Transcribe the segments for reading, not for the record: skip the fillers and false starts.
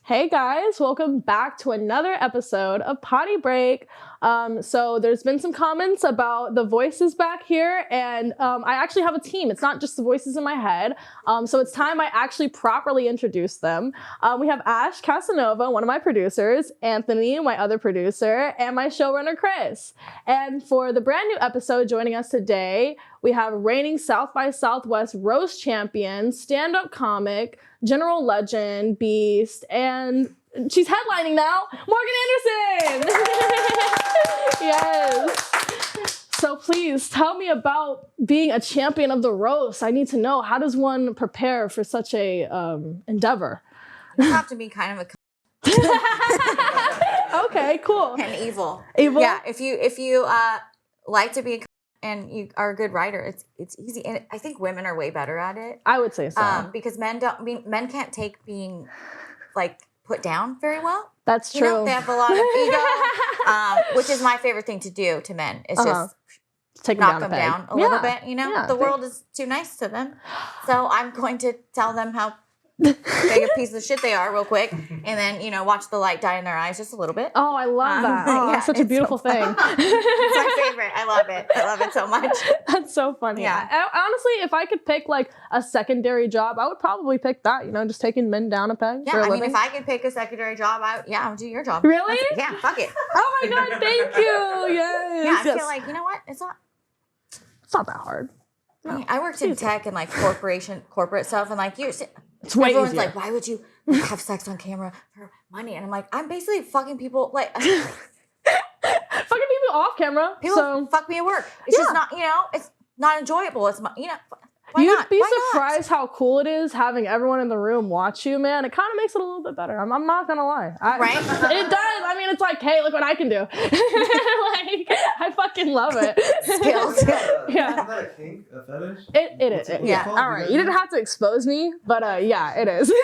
Hey guys, welcome back to another episode of Poddy Break. So there's been some comments about the voices back here, and I actually have a team. It's not just the voices in my head. So it's time I actually properly introduce them. We have Ash Casanova, one of my producers, Anthony, my other producer, and my showrunner, Chris. And for the brand new episode joining us today, we have reigning South by Southwest roast champion, stand-up comic, general legend, beast, and she's headlining now, Morgan Anderson! Yes. So please tell me about being a champion of the roast. I need to know, how does one prepare for such a endeavor? You have to be kind of Okay, cool. and evil. Evil? Yeah, if you like to be and you are a good writer, it's easy. And I think women are way better at it. I would say so. Because men can't take being like put down very well. That's true. You know, they have a lot of ego, which is my favorite thing to do to men. Is just take knock them down a little bit. You know, Yeah, the world is too nice to them. So I'm going to tell them how big a piece of shit they are real quick, and then, you know, watch the light die in their eyes just a little bit. Oh, I love that. Oh, yeah, such a beautiful thing. It's my favorite. I love it. I love it so much. That's so funny. Yeah. Honestly, if I could pick like a secondary job, I would probably pick that, you know, just taking men down a peg. Yeah, for a I mean, living. if I could pick a secondary job, I would do your job. Really? Yeah, fuck it. Oh my God, thank you. Yes. Yeah, I yes. feel like, you know what? It's not that hard. I mean, I worked in tech and like corporate stuff, and like It's way everyone's easier. like, why would you have sex on camera for money? And I'm like, I'm basically fucking people, like Fucking people off camera. people so fuck me at work. It's just not, you know, it's not enjoyable. It's, you know, why you'd not? be Why not? surprised how cool it is having everyone in the room watch you, man. It kind of makes it a little bit better. I'm not gonna lie. Right? It does. I mean, it's like, hey, look what I can do. Like, I fucking love it. Skills. Yeah. Isn't that a kink, a fetish? It is. Yeah. All right. You didn't have to expose me, but yeah, it is. Is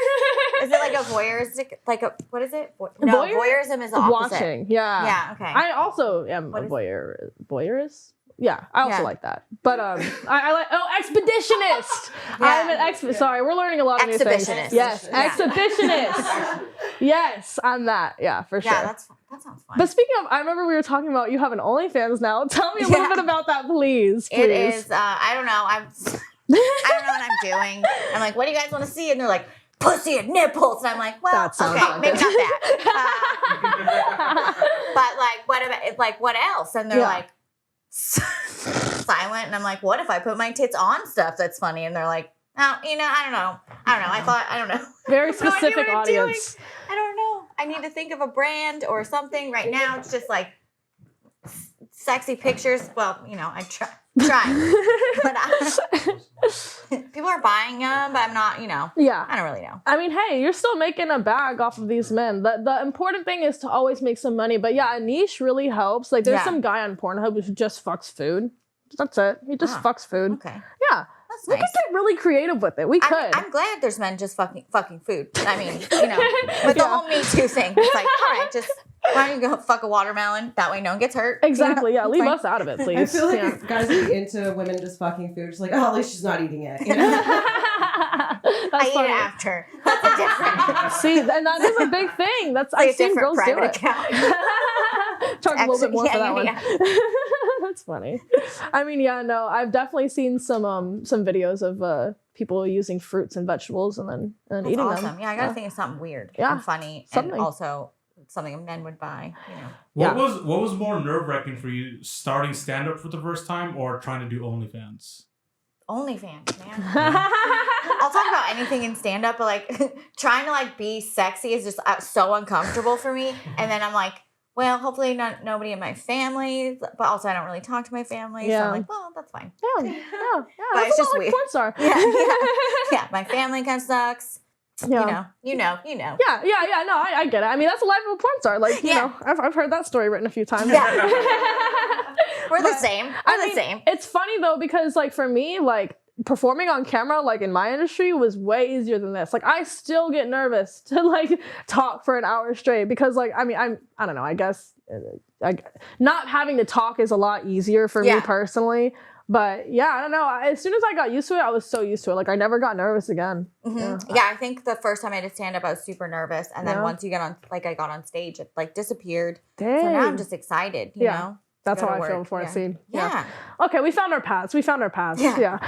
it like a voyeuristic, like a, what is it? No, Voyeur? voyeurism is the opposite. Watching. Yeah. Yeah, okay. I also am What a is- voyeurist. Yeah, I also Yeah. like that. But I like expeditionist. I'm an sorry, we're learning a lot of new things. Exhibitionist. Yes, Yeah. exhibitionist. Yes, I'm that. Yeah, for sure. Yeah, that sounds fun. But speaking of, I remember we were talking about you have an OnlyFans now. Tell me a little Yeah. bit about that, please. It is, I don't know. I don't know what I'm doing. I'm like, what do you guys want to see? And they're like, pussy and nipples. And I'm like, well, That sounds okay, like maybe it. not that. But like, what about, like, what else? And they're Yeah. like, silent. And I'm like, what if I put my tits on stuff that's funny? And they're like, oh, you know, I don't know. I don't know. Very I have no idea specific what I'm doing. audience. I don't know. I need to think of a brand or something. Right now, it's just like sexy pictures. Well, you know, I'm trying. But people are buying them, but I'm not, you know. Yeah. I don't really know. I mean, hey, you're still making a bag off of these men. The important thing is to always make some money. But yeah, a niche really helps. Like, there's Yeah. some guy on Pornhub who just fucks food. That's it. He just fucks food. Okay. Yeah. That's We nice. could get really creative with it. We could. I'm glad there's men just fucking food. I mean, you know, with the whole Me Too thing. It's like, all right, just why don't you go fuck a watermelon? That way no one gets hurt. Exactly. Yeah. It's Leave fine. us out of it, please. I feel like Yeah. if guys are into women just fucking food, just like, oh, at least she's not eating it. You know? That's I eat funny. it after. That's a different. See, and that is a big thing. That's Like I've a seen different girls do private it. account. Charge a little bit more for that one. Yeah. That's funny. I mean, yeah, no, I've definitely seen some videos of people using fruits and vegetables and then That's eating awesome. them. Yeah, I gotta think of something weird Yeah. and funny, Something. and also something men would buy. You know. What was more nerve-wracking for you, starting stand-up for the first time or trying to do OnlyFans? OnlyFans, man. I'll talk about anything in stand up, but like trying to like be sexy is just so uncomfortable for me. And then I'm like, well, hopefully nobody in my family, but also I don't really talk to my family. So Yeah. I'm like, well, that's fine. Yeah. But That's it's a just lot like weird. porn star. Yeah. My family kind of sucks. Yeah. You know. Yeah. No, I get it. I mean, that's the life of a porn star. Like, you Yeah. know, I've heard that story written a few times. Yeah. We're the But, same. We're I the mean, same. It's funny though, because like for me, like performing on camera, like in my industry, was way easier than this. Like I still get nervous to like talk for an hour straight because like, I mean, I don't know, I guess not having to talk is a lot easier for me personally. But yeah, I don't know. As soon as I got used to it, I was so used to it. Like I never got nervous again. Yeah, I think the first time I did stand up, I was super nervous, and then once you get on, like I got on stage, it like disappeared. Dang. So now I'm just excited. You know. That's Go how to I feel work. before I seen. Yeah. Okay, we found our paths. Yeah.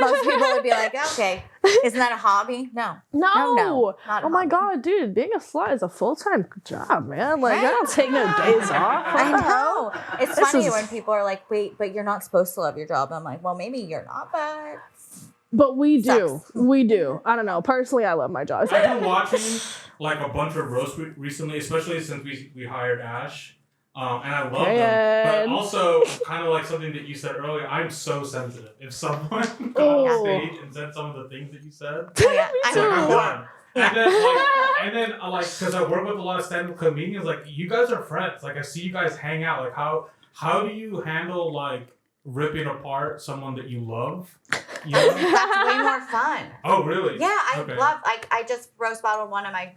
Most people would be like, okay, isn't that a hobby? No. No. Not a Oh my hobby. God, dude, being a slut is a full-time job, man. Like, I don't take no days off. I know. It's This funny is- when people are like, wait, but you're not supposed to love your job. I'm like, well, maybe you're not, but But we do. Sucks. We do. I don't know. Personally, I love my job. I've been watching like a bunch of roasts recently, especially since we hired Ash. And I love them. But also, kind of like something that you said earlier, I'm so sensitive. If someone got on stage and said some of the things that you said, yeah, like, I'm done. And then, because I work with a lot of stand-up comedians, like, you guys are friends. Like, I see you guys hang out. Like, how do you handle, like, ripping apart someone that you love? You know? that's way more fun. Oh, really? Yeah, I Okay. love. I just roast battled one of my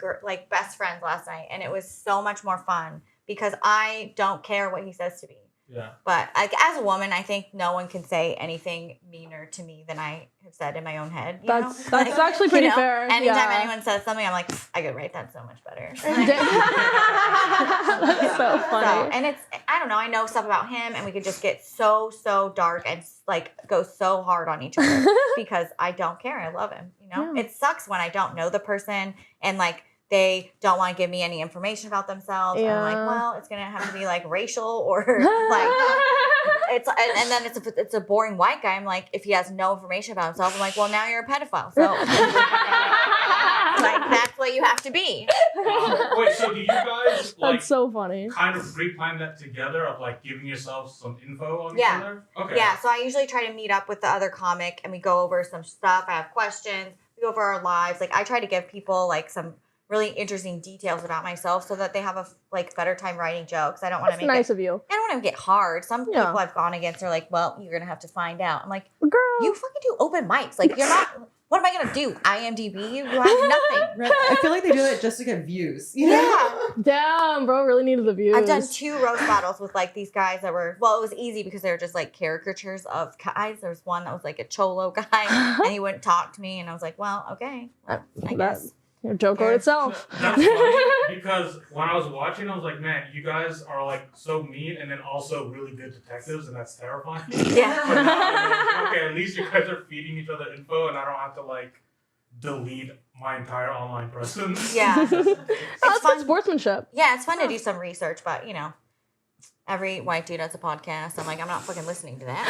best friends last night, and it was so much more fun because I don't care what he says to me. Yeah. But like as a woman, I think no one can say anything meaner to me than I have said in my own head. You know? That's actually pretty fair. Anytime anyone says something, I'm like, I could write that so much better. That's so funny. And it's, I don't know, I know stuff about him, and we could just get so dark and like go so hard on each other because I don't care. I love him. You know, it sucks when I don't know the person and like they don't want to give me any information about themselves. And I'm like, well, it's gonna have to be like racial or like it's and then it's a boring white guy. I'm like, if he has no information about himself, I'm like, well, now you're a pedophile. So like that's what you have to be. Wait, so do you guys like That's so funny. kind of pre-plan that together of like giving yourself some info on each Yeah. other? Okay. Yeah, so I usually try to meet up with the other comic and we go over some stuff. I have questions. We go over our lives. Like I try to give people like some really interesting details about myself so that they have a like better time writing jokes. I don't want to That's make nice it. of you. I don't want to get hard. Some Yeah. people I've gone against are like, well, you're gonna have to find out. I'm like, Girl. you fucking do open mics. Like you're not. What am I gonna do? IMDb you? You have nothing. Right. I feel like they do it just to get views. You know? Yeah. Damn, bro, really needed the views. I've done 2 roast battles with like these guys that were, well, it was easy because they were just like caricatures of guys. There was one that was like a cholo guy and he wouldn't talk to me. And I was like, well, okay. Well, I guess. Your joke wrote itself. That's funny because when I was watching, I was like, man, you guys are like so mean and then also really good detectives, and that's terrifying. Yeah. But now I'm like, okay, at least you guys are feeding each other info, and I don't have to like delete my entire online presence. Yeah. Oh, that's good fun. sportsmanship. Yeah, it's fun to do some research, but you know, every white dude has a podcast. I'm like, I'm not fucking listening to that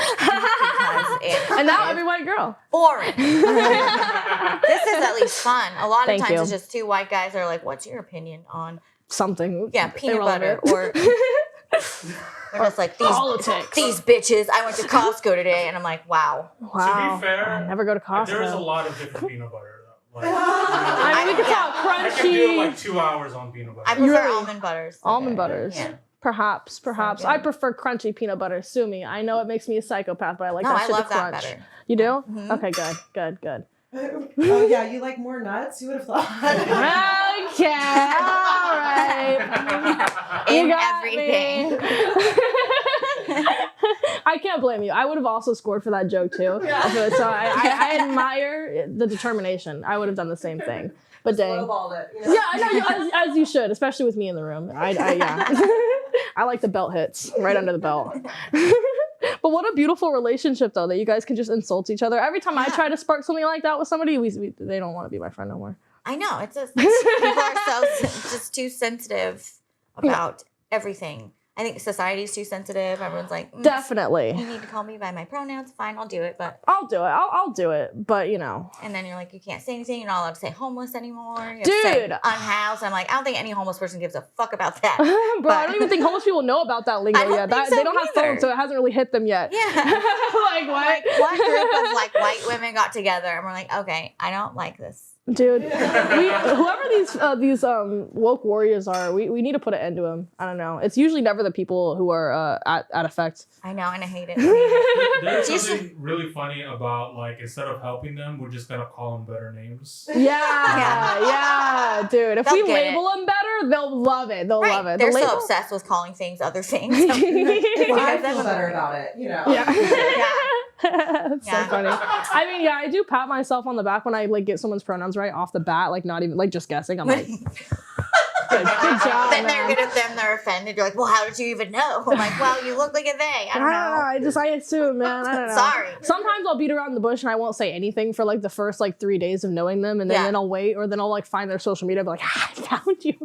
because it's And now every white girl. boring. This is at least fun. A lot of Thank times you. it's just 2 white guys that are like, what's your opinion on Something. peanut butter irrelevant. or we're just like Politics. these bitches. I went to Costco today and I'm like, wow. Wow. To be fair, I never go to Costco. There's a lot of different peanut butter though. Like, I mean, we could talk I can do crunchy. like 2 hours on peanut butter. I prefer Really? almond butters. Almond butters. Yeah. Perhaps. good. I prefer crunchy peanut butter. Sue me. I know it makes me a psychopath, but I like No, that I shit love to that crunch. better. You do? Mhm. Okay, good. Oh yeah, you like more nuts? Who would have thought? Okay, all right. In You got everything. me. I can't blame you. I would have also scored for that joke too. So I admire the determination. I would have done the same thing. But dang. Lowballed it, you know? Yeah, I know, as you should, especially with me in the room. Yeah. I like the belt hits right under the belt. But what a beautiful relationship, though, that you guys can just insult each other. Every time I try to spark something like that with somebody, they don't want to be my friend no more. I know. It's just people are so just too sensitive about everything. I think society's too sensitive. Everyone's like, Definitely. you need to call me by my pronouns. Fine, I'll do it. But I'll do it. I'll do it. But, you know. and then you're like, you can't say anything. You're not allowed to say homeless anymore. You have to say Dude. unhoused. I'm like, I don't think any homeless person gives a fuck about that. Bro, I don't even think homeless people know about that lingo I don't yet. think so They don't have either. phones, so it hasn't really hit them yet. Yeah. Like, what? Like one group of like white women got together and we're like, okay, I don't like this. Dude, whoever these woke warriors are, we need to put an end to them. I don't know. It's usually never the people who are at effect. I know, and I hate it. There's It's something really funny about like instead of helping them, we're just gonna call them better names. Yeah, dude. If They'll we get label them better, they'll love it. They'll love it. They're The so label- obsessed with calling things other things. If I Give them feel a better break. about it, you know. Yeah. Yeah. That's so funny. I mean, yeah, I do pat myself on the back when I like get someone's pronouns right off the bat, like not even like just guessing. I'm like, good job. Then man. they're offended. You're like, well, how did you even know? I'm like, well, you look like a they. I don't know. I assume, man. I don't know. Sorry. Sometimes I'll beat around the bush and I won't say anything for like the first like 3 days of knowing them, and then I'll wait, or then I'll like find their social media, and be like, I found you.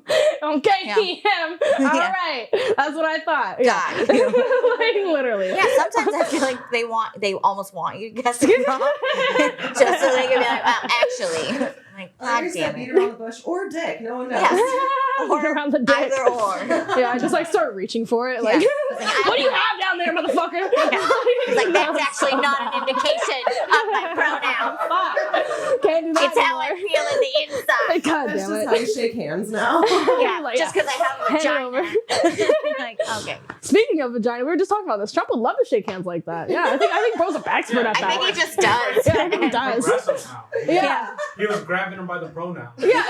Okay, him. All right, that's what I thought. Yeah, like literally. Yeah, sometimes I feel like they almost want you to guess it wrong, just so they can be like, well, actually. Like, God damn beat it. around the bush or dick. No one knows. Or around the dick. either or. Yeah, I just like start reaching for it. Like, what do you have down there, motherfucker? It's like, that's actually not an indication of my pronoun. Can't do that It's how I feel in the inside. God That's damn just it. how you shake hands now. Yeah, Like, just because I have a Hand vagina. over. Like, okay. Speaking of vagina, we were just talking about this. Trump would love to shake hands like that. Yeah, I think bro's an expert at that. I think he just does. Yeah, I think he does. Aggressive now. Yeah. He was grabbing him by the pronoun. Yeah.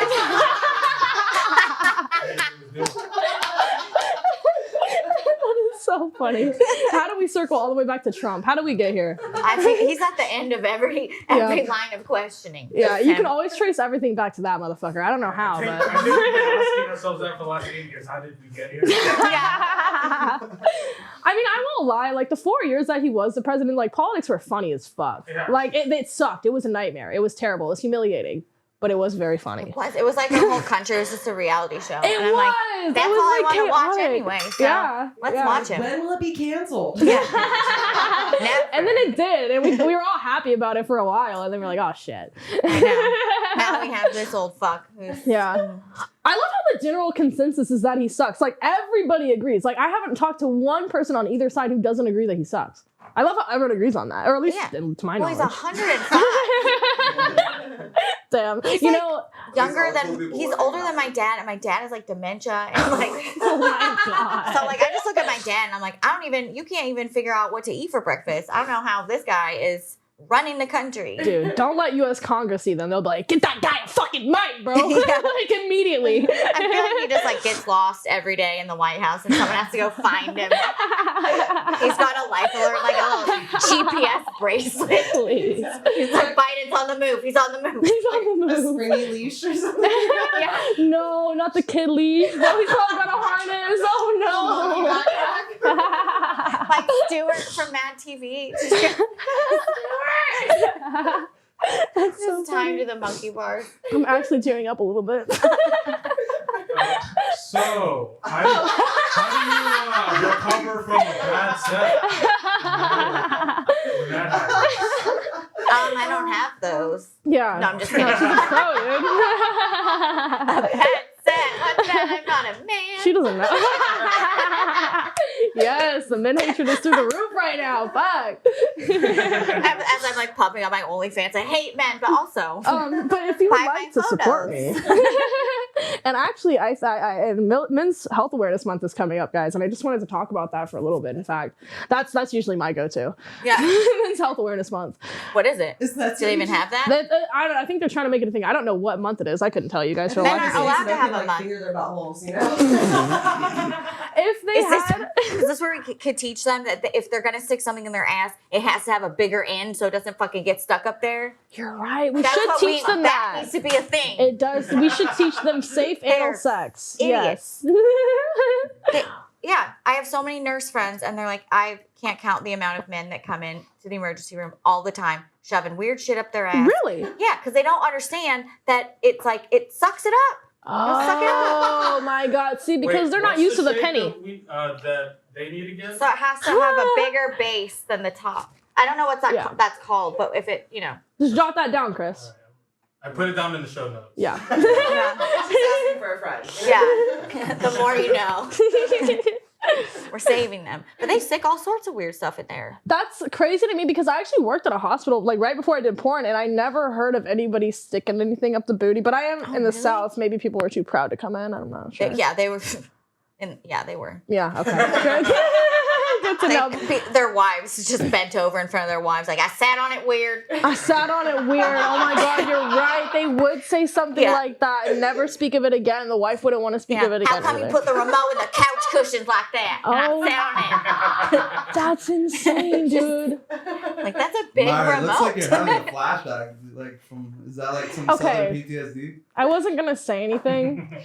That is so funny. How do we circle all the way back to Trump? How do we get here? I think he's at the end of every line of questioning. Yeah, you can always trace everything back to that motherfucker. I don't know how, I but. think we've been asking ourselves that for the last 8 years. How did we get here? I mean, I won't lie. Like the 4 years that he was the president, like politics were funny as fuck. Yeah. Like it sucked. It was a nightmare. It was terrible. It was humiliating, but it was very funny. It was like the whole country was just a reality show. It and I'm like, was. that's It was, all I like, want to watch chaotic. anyway. So Yeah, let's yeah. watch him. When will it be canceled? Yeah. And then it did, and we were all happy about it for a while, and then we're like, oh shit. I know. Now we have this old fuck who's Yeah. I love how the general consensus is that he sucks. Like everybody agrees. Like I haven't talked to one person on either side who doesn't agree that he sucks. I love how everyone agrees on that, or at least to my well, he's knowledge. 105. Damn. He's you like- know, He's older than my dad, and my dad has like dementia, and like, oh my god. so like I just look at my dad, and I'm like, you can't even figure out what to eat for breakfast. I don't know how this guy is running the country. Dude, don't let U.S. Congress see them. They'll be like, get that guy a fucking mic, bro. Like immediately. I feel like he just like gets lost every day in the White House, and someone has to go find him. He's got a life alert, like a little GPS bracelet. Please. He's like, Biden's on the move. He's on the move. He's on the A move. springy leash or something. Yeah. No, not the kid leash. No, he's probably got a harness. Oh no. Like Stewart from Mad TV. That's so Just time funny. to the monkey bars. I'm actually tearing up a little bit. So, how do you recover from a bad set? When that happens? I don't have those. Yeah. No, I'm just No, kidding. she's a pro, dude. That's sad. What's that? I'm not a man. She doesn't know. Yes, the men hatred is through the roof right now. Fuck. As I'm like popping on my OnlyFans, I hate men, but also. But if you would Buy like my to support me, and actually, I Men's Health Awareness Month is coming up, guys, and I just wanted to talk about that for a little bit. In fact, that's usually my go-to. Yeah. Men's Health Awareness Month. What is it? Is that Do they even have that? I don't know. I think they're trying to make it a thing. I don't know what month it is. I couldn't tell you guys for a Men long aren't time. allowed to have a like month. finger their buttholes, you know? If they Is this where we could teach them that if they're gonna stick something in their ass, it has to have a bigger end so it doesn't fucking get stuck up there? You're right. We That's should what teach them that that. needs to be a thing. It does. We should teach them safe anal They're sex. idiots. Yes. Yeah, I have so many nurse friends, and they're like, I can't count the amount of men that come in to the emergency room all the time, shoving weird shit up their ass. Really? Yeah, because they don't understand that it's like it sucks it up. suck it up. Oh my God! See, because Wait, they're not what's used to the shape penny. that they need again? So it has to have a bigger base than the top. I don't know what Yeah. that's called, but if it, Just jot that down, Chris. I put it down in the show notes. Yeah. yeah, She's asking for a friend. yeah. The more you know. We're saving them. But they stick all sorts of weird stuff in there. That's crazy to me because I actually worked at a hospital like right before I did porn, and I never heard of anybody sticking anything up the booty. But I am in the really? South. Maybe people were too proud to come in. I'm not sure. Yeah, they were. They were. Yeah. Okay. Good to know. Their wives just bent over in front of their wives, like I sat on it weird. I sat on it weird. Oh my God, you're right. They would say something Yeah. like that and never speak of it again. The wife wouldn't want to speak of it again. How come either. you put the remote in the couch cushions like that. Oh. Not sounding. That's insane, dude. Like, that's a big Myra, remote. looks like you're having a flashback. Like is that like some southern PTSD? I wasn't gonna say anything,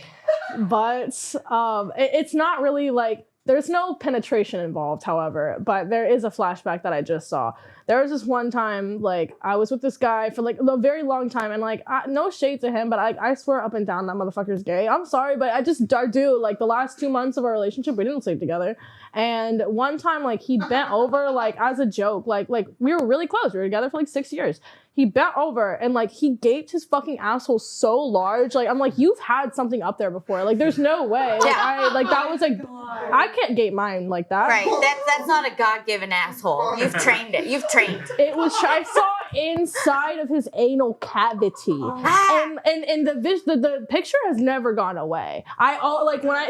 but it's not really like, there's no penetration involved, however, but there is a flashback that I just saw. There was this one time, like, I was with this guy for like a very long time, and like, no shade to him, but I swear up and down that motherfucker's gay. I'm sorry, but I do. Like, the last 2 months of our relationship, we didn't sleep together. And one time, like, he bent over, like, as a joke, like we were really close. We were together for like 6 years. He bent over and like he gaped his fucking asshole so large. Like, I'm like, you've had something up there before. Like, there's no way. Like, that was like, I can't gape mine like that. Right. That's not a God-given asshole. You've trained it. You've trained. It was, I saw inside of his anal cavity. And the picture has never gone away.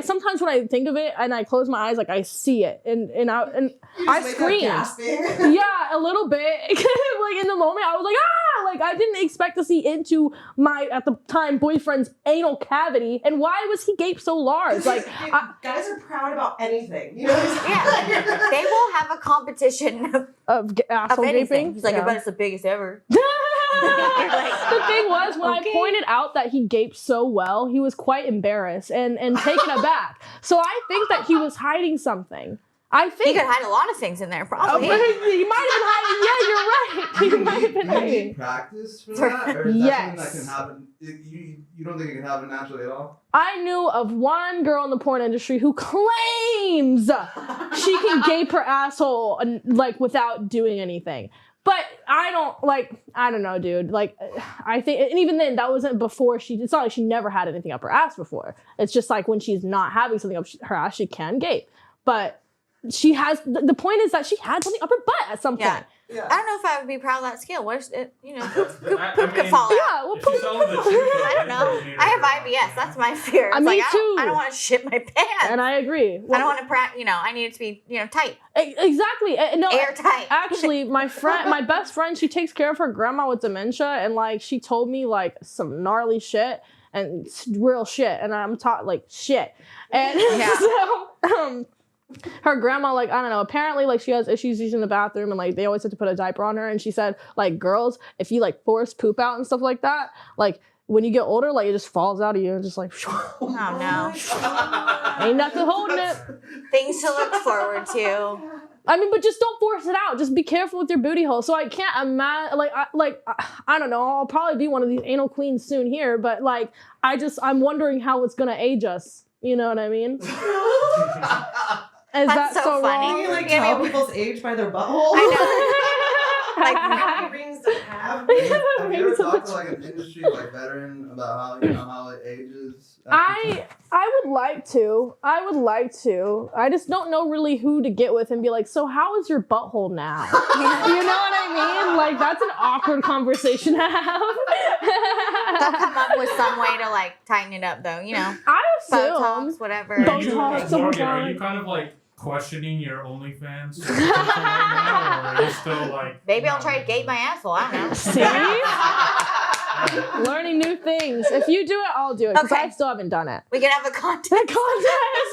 Sometimes when I think of it and I close my eyes, like, I see it and I scream. Yeah, a little bit. Like, in the moment I was like, like, I didn't expect to see into my, at the time, boyfriend's anal cavity. And why was he gaped so large? Like, guys are proud about anything. You know what I'm saying? Yeah. They will have a competition of asshole anything. gaping. He's like, I bet it's the biggest ever. The thing was, when I pointed out that he gaped so well, he was quite embarrassed and taken aback. So I think that he was hiding something. I think he could hide a lot of things in there, probably. He might have been hiding. Yeah, you're right. He might have been Do you hiding. need practice for that? Or is that Yes. something that can happen? You don't think it can happen naturally at all? I knew of one girl in the porn industry who claims she can gape her asshole like without doing anything. But I don't know, dude. Like, I think, and even then, that wasn't before it's not like she never had anything up her ass before. It's just like when she's not having something up her ass, she can gape. But she has, the point is that she had something up her butt at some point. Yeah. I don't know if I would be proud of that skill. What is it? You know, poop I could fall out. Yeah, well, If she's telling the truth, I don't know. I have IBS. That's my fear. It's Me like, too. I don't want to shit my pants. And I agree. I don't want to I need it to be, tight. Exactly. No, Airtight. Actually, my best friend, she takes care of her grandma with dementia, and like she told me like some gnarly shit and real shit, and I'm taught like shit, and so her grandma, like, I don't know, apparently like she has issues using the bathroom, and like they always have to put a diaper on her, and she said like, girls, if you like force poop out and stuff like that, like when you get older, like it just falls out of you and just like Oh no. ain't nothing holding it. Things to look forward to. I mean, but just don't force it out. Just be careful with your booty hole. So I can't imagine, I don't know. I'll probably be one of these anal queens soon here, but like, I'm wondering how it's gonna age us. You know what I mean? Is That's that so funny. wrong? You like tell people's age by their butthole? I How many rings do they have? Have you ever talked to like an industry like veteran about how it ages? I would like to. I just don't know really who to get with and be like, so how is your butthole now? You know what I mean? Like, that's an awkward conversation to have. They'll come up with some way to like tighten it up, though. I assume. Botox, whatever. Botox. Morgan, are you kind of like questioning your OnlyFans right now, or are you still like? Maybe I'll try to gate my asshole. I don't know. See? Learning new things. If you do it, I'll do it because I still haven't done it. We can have a contest.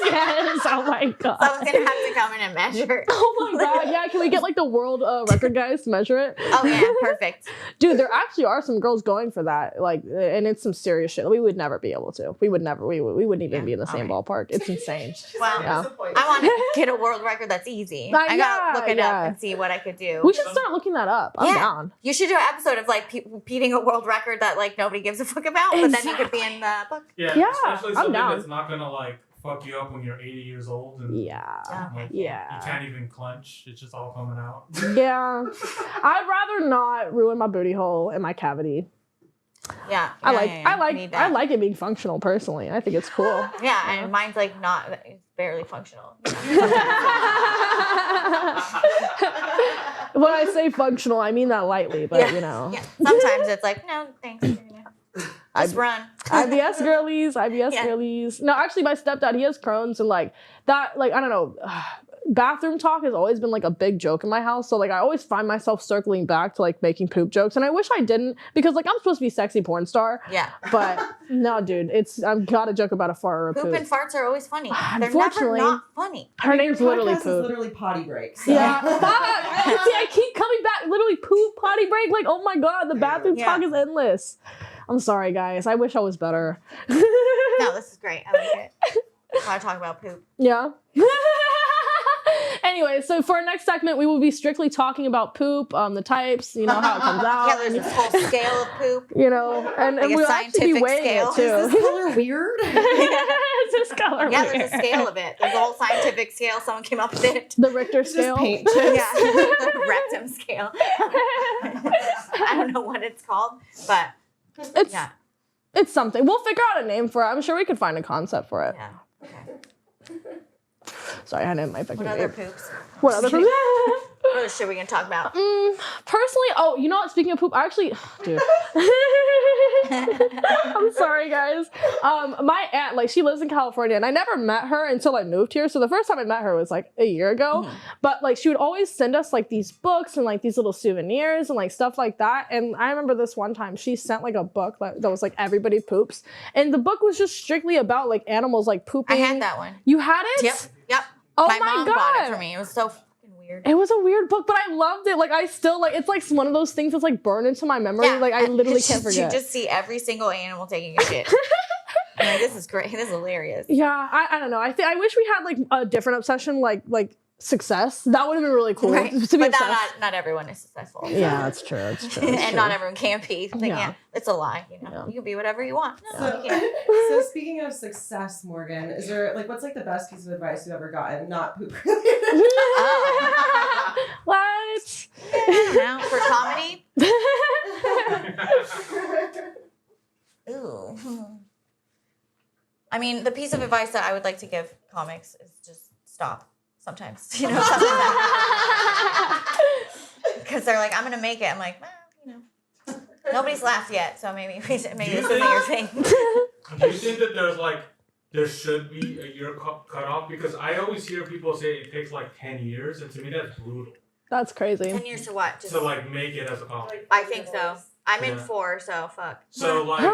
Yes. Oh my god. Someone's gonna have to come in and measure. Oh my god. Yeah. Can we get like the world record guys to measure it? Oh yeah, perfect. Dude, there actually are some girls going for that. Like, and it's some serious shit. We would never be able to. We would never. We wouldn't even be in the same ballpark. It's insane. Well, Yeah. I want to get a world record that's easy. I gotta look it up and see what I could do. We should start looking that up. I'm down. You should do an episode of like beating a world record that like nobody gives a fuck about, but then you could be in the book. Yeah, especially I'm something down. that's not gonna like fuck you up when you're 80 years old and like, you can't even clench. It's just all coming out. Yeah. I'd rather not ruin my booty hole and my cavity. Yeah. I like it being functional personally. I think it's cool. Yeah, and mine's like not, it's barely functional. When I say functional, I mean that lightly, but you know. Yeah. Sometimes it's like, no, thanks. Just run. IBS girlies. No, actually my stepdad, he has Crohn's and like that, like, I don't know. bathroom talk has always been like a big joke in my house. So like I always find myself circling back to like making poop jokes, and I wish I didn't because like I'm supposed to be sexy porn star. Yeah. But no, dude, I've got to joke about a fart or a Poop poop. and farts are always funny. They're never Unfortunately, not funny. Her name's literally podcast is Poop. literally Poddy Break. So. Yeah, fuck. I keep coming back. Literally, Poop, Poddy Break. Like, oh my god, the bathroom talk is endless. I'm sorry, guys. I wish I was better. No, this is great. I like it. I want to talk about poop. Yeah. Anyway, so for our next segment, we will be strictly talking about poop, the types, you know, how it comes out. Yeah, there's this whole scale of poop. You know, and Like a we'll actually be scientific weighing scale. it too. Is this color weird? Is this color Yeah, weird? there's a scale of it. There's a whole scientific scale. Someone came up with it. The Richter Just scale. paint. Yeah, the rectum scale. I don't know what it's called, but It's yeah. it's something. We'll figure out a name for it. I'm sure we could find a concept for it. Yeah. Okay. Sorry, I didn't my fucking What other name. poops? What other poop? What other shit we gonna talk about? Personally, oh, you know what? Speaking of poop, I actually, dude. I'm sorry, guys. My aunt, like, she lives in California, and I never met her until I moved here. So the first time I met her was like a year ago. But like, she would always send us like these books and like these little souvenirs and like stuff like that. And I remember this one time she sent like a book that was like everybody poops, and the book was just strictly about like animals like pooping. I had that one. You had it? Yep. Oh my my mom God. bought it for me. It was so fucking weird. It was a weird book, but I loved it. Like, I still, like, it's like one of those things that's like burned into my memory. Like, I literally can't forget. You just see every single animal taking a shit. I'm like, this is great. This is hilarious. Yeah, I don't know. I wish we had like a different obsession, like success. That would have been really cool Right. to be But obsessed. not everyone is successful. Yeah, that's true. That's true. And not everyone can be. Like, Yeah. yeah, it's a lie. You know, Yeah. you can be whatever you want. No, So, you can't. so speaking of success, Morgan, is there like what's like the best piece of advice you've ever gotten? Not poop related. What? Now for comedy. Ooh. I mean, the piece of advice that I would like to give comics is just stop. Sometimes, you know, something because they're like, I'm gonna make it. I'm like, well, you know, nobody's laughed yet, so maybe this isn't your thing. Do you think that there should be a year cutoff? Because I always hear people say it takes like 10 years, and to me that's brutal. That's crazy. 10 years to what? Just, To like make it as a comic. I think so. I'm in Yeah. 4, so fuck. So like,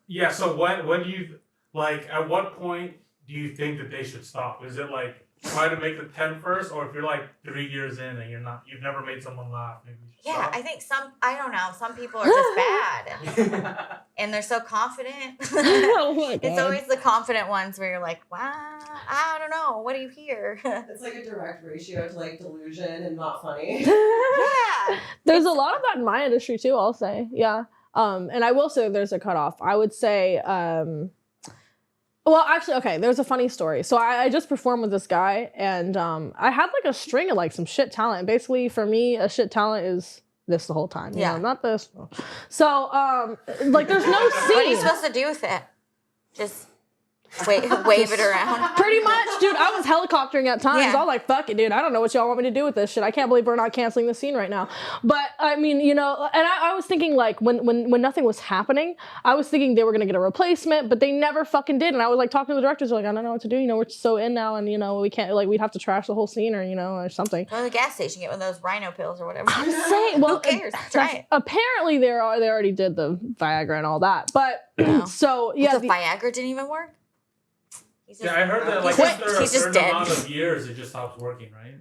yeah. So when do you like? At what point do you think that they should stop? Is it like try to make the 10 first, or if you're like 3 years in and you've never made someone laugh, maybe you should Yeah, stop? I think I don't know. Some people are just bad, and they're so confident. Oh my It's God. always the confident ones where you're like, wow, I don't know. What do you hear? It's like a direct ratio to like delusion and not funny. Yeah. There's a lot of that in my industry too, I'll say. Yeah. And I will say there's a cutoff. I would say, well, actually, okay, there's a funny story. So I just performed with this guy, and I had like a string of like some shit talent. Basically, for me, a shit talent is this the whole time. You know, not this. So, like, there's no scene. What are you supposed to do with it? Just wave it around. Pretty much, dude. I was helicoptering at times. Yeah. I was like, fuck it, dude. I don't know what y'all want me to do with this shit. I can't believe we're not canceling the scene right now. But I mean, you know, and I was thinking like when nothing was happening, I was thinking they were gonna get a replacement, but they never fucking did. And I was like talking to the directors, like, I don't know what to do. You know, we're so in now, and you know, we can't like we'd have to trash the whole scene or you know or something. Go to the gas station, get one of those rhino pills or whatever. I'm saying, well, who cares? Try it. Apparently, they already did the Viagra and all that, but Wow. so yeah, The Viagra didn't even work. He's just, Yeah, I heard that like He's after a just certain dead. amount of years, it just stops working, right?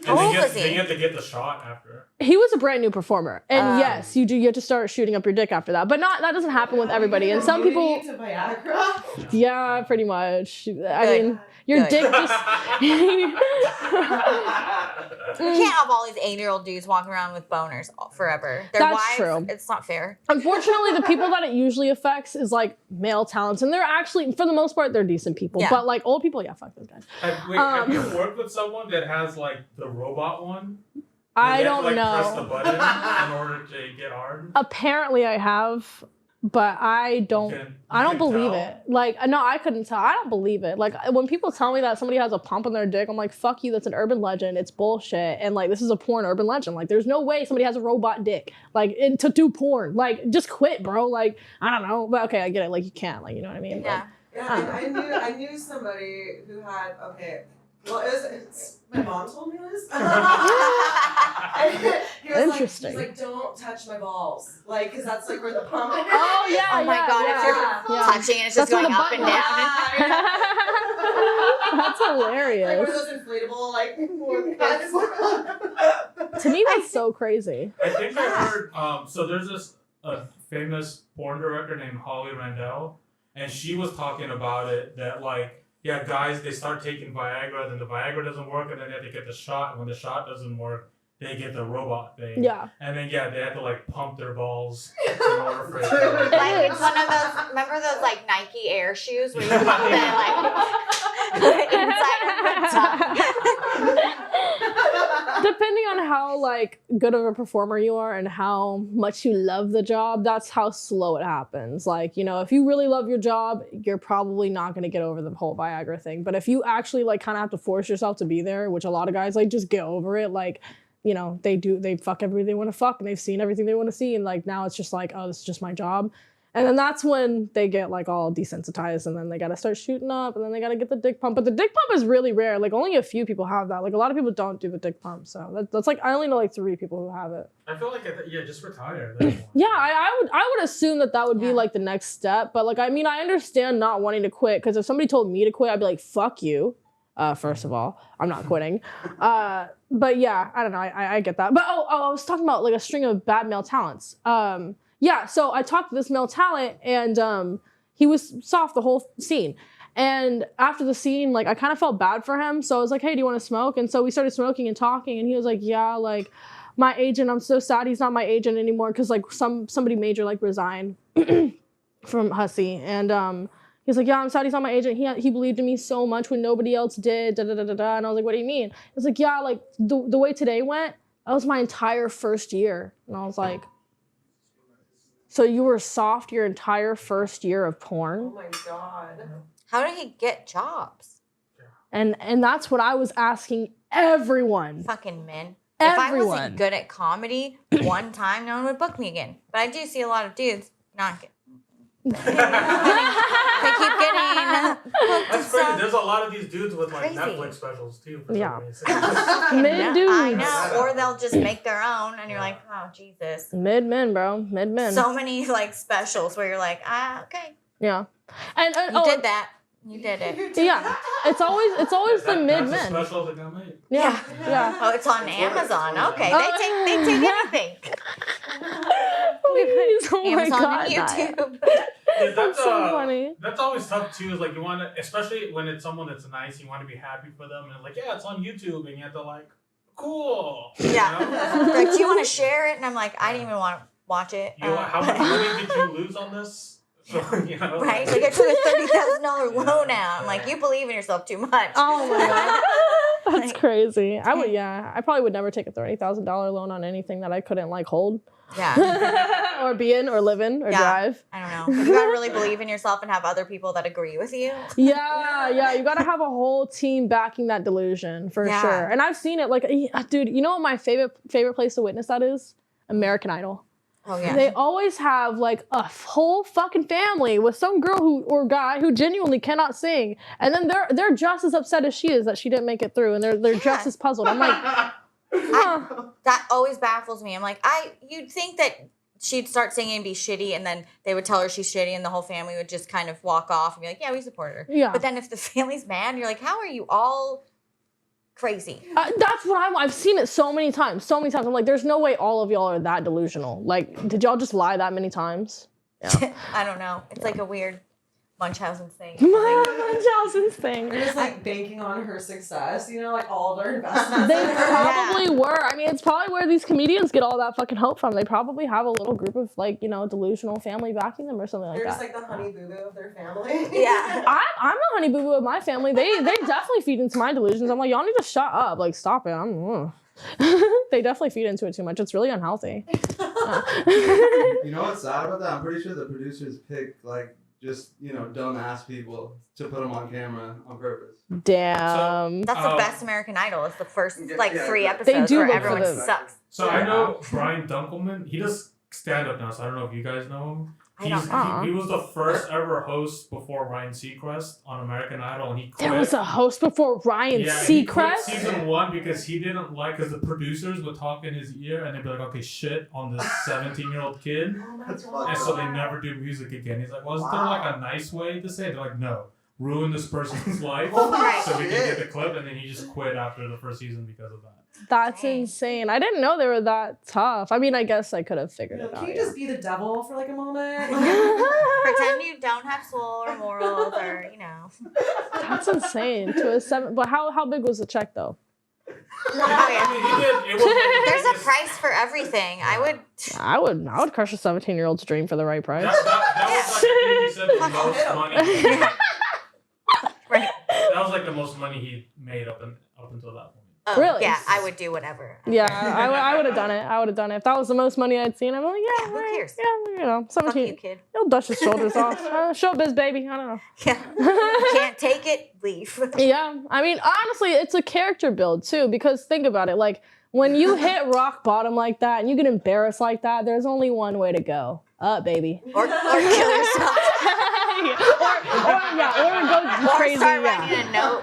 How And old was they he? get to get the shot after. he was a brand new performer, and yes, you have to start shooting up your dick after that. But that doesn't happen with everybody. And some people, To Viagra. yeah, pretty much. I Good. mean, your Good. dick just. You can't have all these 80-year-old dudes walking around with boners forever. Their That's wives, true. it's not fair. Unfortunately, the people that it usually affects is like male talents, and they're actually, for the most part, they're decent people. Yeah. But like old people, yeah, fuck those guys. Have you worked with someone that has like the robot one? I Where they don't have to, like, know. press the button in order to get hard. Apparently, I have, but I don't. I don't believe it. Like, no, I couldn't tell. I don't believe it. Like, when people tell me that somebody has a pump on their dick, I'm like, fuck you, that's an urban legend. It's bullshit. And, like, this is a porn urban legend. Like, there's no way somebody has a robot dick, like, to do porn. Like, just quit, bro. Like, I don't know. But, okay, I get it. Like, you can't. Like, you know what I mean? Yeah. Yeah, I knew somebody who had Well, it's my mom told me this. Interesting. He was like, don't touch my balls. Like, because that's like where the pump is. Oh, yeah. Oh my God, if you're touching and it's just That's going where the up and button down. That's Like one hilarious. of those inflatable, like, To me, that's so crazy. I think I heard. So there's this famous porn director named Holly Randall, and she was talking about it that like, yeah, guys, they start taking Viagra, then the Viagra doesn't work, and then they have to get the shot, and when the shot doesn't work, they get the robot thing. Yeah. And then they have to like pump their balls in order for it to Like it's one of those. Remember those like Nike Air shoes where you pump that like inside of the top. Depending on how like good of a performer you are and how much you love the job, that's how slow it happens. Like, you know, if you really love your job, you're probably not going to get over the whole Viagra thing. But if you actually like kind of have to force yourself to be there, which a lot of guys like just get over it, like, you know, they fuck everything they want to fuck and they've seen everything they want to see. And like, now it's just like, oh, this is just my job. And then that's when they get like all desensitized and then they got to start shooting up and then they got to get the dick pump. But the dick pump is really rare. Like only a few people have that. Like a lot of people don't do the dick pump. So that's like, I only know like 3 people who have it. I feel like just retire. Yeah, I would assume that would be like the next step. But like, I mean, I understand not wanting to quit because if somebody told me to quit, I'd be like, fuck you. First of all, I'm not quitting. But yeah, I don't know. I get that. But I was talking about like a string of bad male talents. Yeah, so I talked to this male talent and he was soft the whole scene. And after the scene, like I kind of felt bad for him. So I was like, hey, do you want to smoke? And so we started smoking and talking and he was like, yeah, like my agent, I'm so sad he's not my agent anymore because like somebody major like resigned from Hussey. And he's like, yeah, I'm sad he's not my agent. He believed in me so much when nobody else did, da da da da da. And I was like, what do you mean? He was like, yeah, like the way today went, that was my entire first year. And I was like, so you were soft your entire first year of porn? Oh my God. How did he get jobs? And that's what I was asking everyone. Fucking men. Everyone. If I wasn't good at comedy one time, no one would book me again. But I do see a lot of dudes not get. They keep getting. That's crazy. There's a lot of these dudes with like Crazy. Netflix specials too. For Yeah. some reason. Mid dudes. I know. Or they'll just make their own, and you're like, oh Jesus. Mid men, bro. Mid men. So many like specials where you're like, okay, yeah. And you did that. You did it. Yeah. It's always the mid That's a men. special that got made. Yeah. Yeah. Oh, it's on Amazon. Okay, Oh. they take anything. Please. Oh my Amazon God. and YouTube. Yeah, That's so funny. That's always tough too. Is like you want to, especially when it's someone that's nice, you want to be happy for them, and like, yeah, it's on YouTube, and you have to like, cool. Yeah. You know? Like, do you want to share it? And I'm like, I didn't even want to watch it. You know, how much money did you lose on this? So, you know, Right? Like I took a $30,000 loan out. I'm like, you believe in yourself too much. Oh my God. That's crazy. I probably would never take a $30,000 loan on anything that I couldn't like hold. Yeah. Or be in or live in or drive. I don't know. You gotta really believe in yourself and have other people that agree with you. Yeah. You gotta have a whole team backing that delusion for sure. And I've seen it like, dude, you know what my favorite place to witness that is? American Idol. Oh yeah. They always have like a whole fucking family with some girl or guy who genuinely cannot sing, and then they're just as upset as she is that she didn't make it through, and they're just as puzzled. I'm like, that always baffles me. I'm like, you'd think that she'd start singing and be shitty, and then they would tell her she's shitty, and the whole family would just kind of walk off and be like, yeah, we support her. Yeah. But then if the family's mad, you're like, how are you all crazy? that's what I've seen it so many times. I'm like, there's no way all of y'all are that delusional. Like, did y'all just lie that many times? Yeah. I don't know. It's like a weird Munchausen thing. Munchausen's thing. They're just like banking on her success, you know, like all of their investments. They probably were. I mean, it's probably where these comedians get all that fucking hope from. They probably have a little group of like, you know, delusional family backing them or something like They're that. just like the honey boo boo of their family. Yeah. I'm the honey boo boo of my family. They definitely feed into my delusions. I'm like, y'all need to shut up. Like, stop it. They definitely feed into it too much. It's really unhealthy. You know what's sad about that? I'm pretty sure the producers pick like just, you know, dumbass people to put them on camera on purpose. Damn. That's the best American Idol. It's the first like 3 They episodes do where look everyone for the- sucks. So I know Brian Dunkelman. He does stand up now, so I don't know if you guys know him. I don't know. He was the first ever host before Ryan Seacrest on American Idol, and he quit. There was a host before Ryan He quit Seacrest? season 1 because he didn't like, because the producers would talk in his ear and they'd be like, okay, shit on this 17-year-old kid. That's And so they never do music again. He's like, well, is there like a nice way to say it? They're like, no. Ruin this person's life Right. so we can get the clip, and then he just quit after the first season because of that. That's insane. I didn't know they were that tough. I mean, I guess I could have figured it out. Can you just be the devil for like a moment? Pretend you don't have soul or morals or, you know. That's insane. To a 7, but how big was the check though? Oh, yeah. I mean, he did. It was There's like a price for everything. I would crush a 17-year-old's dream for the right price. that was like, I think he said the most money. Right. That was like the most money he made up until that point. Oh, Really? Yeah, I would do whatever. Yeah, I would have done it. I would have done it. If that was the most money I'd seen, I'm like, yeah, Who right, cares? Yeah, you know, Fuck 17. you, kid. He'll dust his shoulders off. Showbiz, baby. I don't know. Yeah. Can't take it, leave. Yeah, I mean, honestly, it's a character build too. Because think about it, like when you hit rock bottom like that and you get embarrassed like that, there's only one way to go. Up, baby. Or kill yourself. or go Or crazy. start Yeah. writing a note.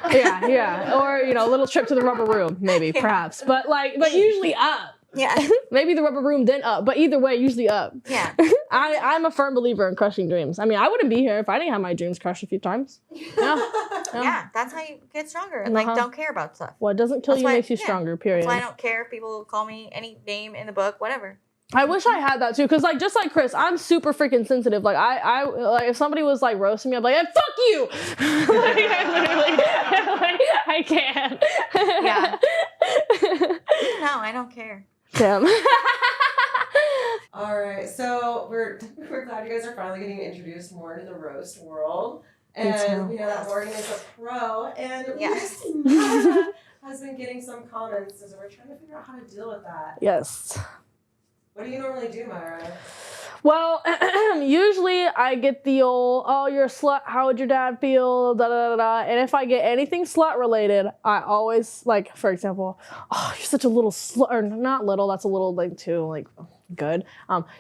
Yeah. Or a little trip to the rubber room, maybe, perhaps. But usually up. Yeah. Maybe the rubber room then up, but either way, usually up. Yeah. I'm a firm believer in crushing dreams. I mean, I wouldn't be here if I didn't have my dreams crushed a few times. Yeah, that's how you get stronger and Uh-huh. don't care about stuff. What doesn't kill That's you why- makes you yeah. stronger, period. That's why I don't care if people call me any name in the book, whatever. I wish I had that too, because just like Chris, I'm super freaking sensitive. Like I like if somebody was like roasting me, I'd be like, hey, fuck you. Like, I can't. Yeah. No, I don't care. Damn. All right, so we're glad you guys are finally getting introduced more into the roast world, and we know that Morgan is a pro, and Yes. Myra has been getting some comments, so we're trying to figure out how to deal with that. Yes. What do you normally do, Myra? Well, usually I get the old, oh, you're a slut, how would your dad feel, da da da da. And if I get anything slut related, I always, like, for example, oh, you're such a little slut, or not little, that's a little, like, too, like, good.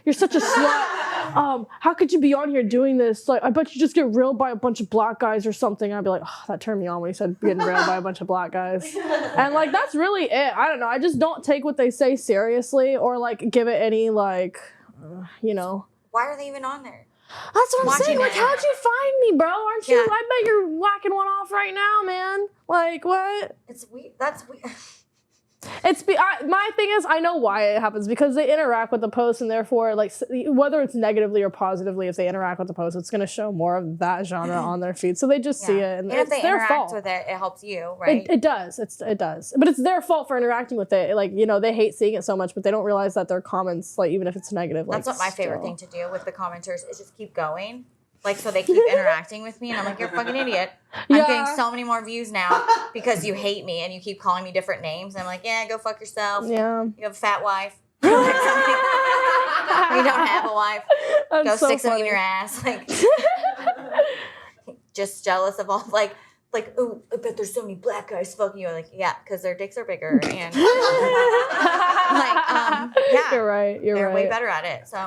You're such a slut. How could you be on here doing this? Like, I bet you just get railed by a bunch of black guys or something. I'd be like, oh, that turned me on when he said getting railed by a bunch of black guys. And like, that's really it. I don't know. I just don't take what they say seriously or like give it any like, you know. Why are they even on there? That's what I'm Watching saying. Like, it. how'd you find me, bro? Aren't you? Yeah. I bet you're whacking one off right now, man. Like, what? It's weird. That's weird. My thing is, I know why it happens because they interact with the post, and therefore, like, whether it's negatively or positively, if they interact with the post, it's going to show more of that genre on their feed. So they just see it, and if it's they their interact fault. with it, it helps you, right? It does. It does. But it's their fault for interacting with it. Like, you know, they hate seeing it so much, but they don't realize that their comments, like, even if it's negative, like, That's what my favorite still- thing to do with the commenters is just keep going. Like, so they keep interacting with me, and I'm like, you're a fucking idiot. I'm Yeah. getting so many more views now because you hate me and you keep calling me different names. I'm like, yeah, go fuck yourself. Yeah. You have a fat wife. You don't have a wife. That's Go so stick something in funny. your ass. Like, just jealous of all, like, oh, I bet there's so many black guys fucking you. I'm like, yeah, because their dicks are bigger and yeah, You're right. You're they're right. way better at it. So,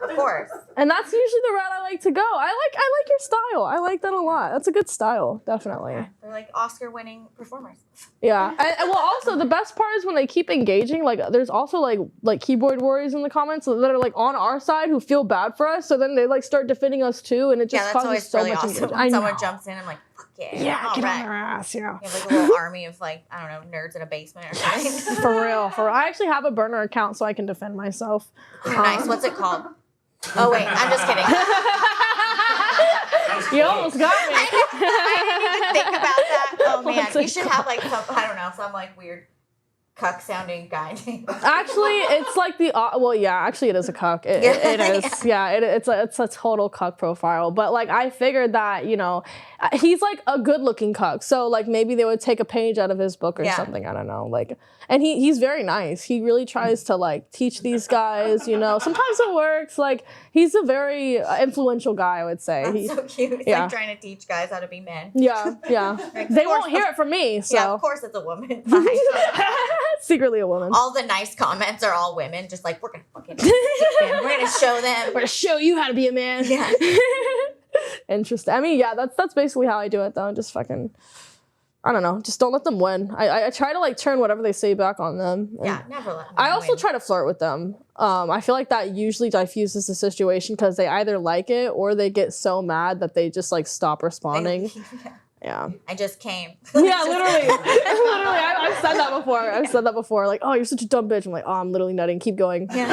of course. And that's usually the route I like to go. I like your style. I like that a lot. That's a good style, definitely. They're like Oscar-winning performers. Yeah. And well, also the best part is when they keep engaging. Like, there's also like keyboard warriors in the comments that are like on our side who feel bad for us. So then they like start defending us too, and it just Yeah, that's causes always so really much awesome. engagement. When I someone know. jumps in, I'm like, fuck yeah. Yeah, all get right. on their ass. Yeah. You have like a little army of like, I don't know, nerds in a basement or something. For real. I actually have a burner account so I can defend myself. Nice. What's it called? Oh wait, I'm just kidding. You almost got me. I didn't even think about that. Oh man, What's you it should have like some, I don't know, some like weird cuck sounding guy name. Actually, it's like the well, yeah. Actually, it is a cuck. It is. Yeah, it's a total cuck profile. But like, I figured that he's like a good looking cuck. So like maybe they would take a page out of his book or something. I don't know. Like, and he's very nice. He really tries to like teach these guys. Sometimes it works. Like he's a very influential guy. I would say. That's so cute. He's like trying to teach guys how to be men. Yeah. Like, They of course- won't hear it from me. So Yeah, of course it's a woman. Fine. Secretly a woman. All the nice comments are all women, just like, we're gonna fucking kick them. We're gonna show them. We're gonna show you how to be a man. Yeah. Interesting. I mean, yeah, that's basically how I do it though. Just fucking, I don't know. Just don't let them win. I try to like turn whatever they say back on them. Yeah, never let them I also win. try to flirt with them. I feel like that usually diffuses the situation because they either like it or they get so mad that they just like stop responding. Yeah. I just came. Yeah, literally. Literally. I've said that before. Like, oh, you're such a dumb bitch. I'm like, oh, I'm literally nutting. Keep going. Yeah.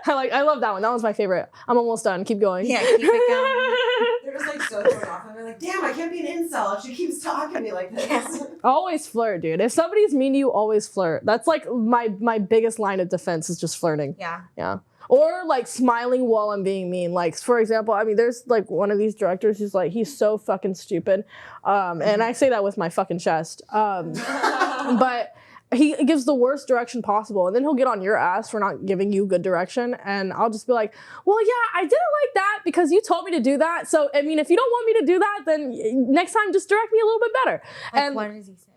I love that one. That was my favorite. I'm almost done. Keep going. Yeah, keep it going. They're just like so thrown off, and they're like, "Damn, I can't be an incel if she keeps talking to me like this." Always flirt, dude. If somebody's mean to you, always flirt. That's like my biggest line of defense is just flirting. Yeah. Yeah. Or like smiling while I'm being mean. Like, for example, I mean, there's like one of these directors who's like, he's so fucking stupid. And I say that with my fucking chest. But he gives the worst direction possible. And then he'll get on your ass for not giving you good direction. And I'll just be like, well, yeah, I didn't like that because you told me to do that. So, I mean, if you don't want me to do that, then next time just direct me a little bit better. Like, and what does he say?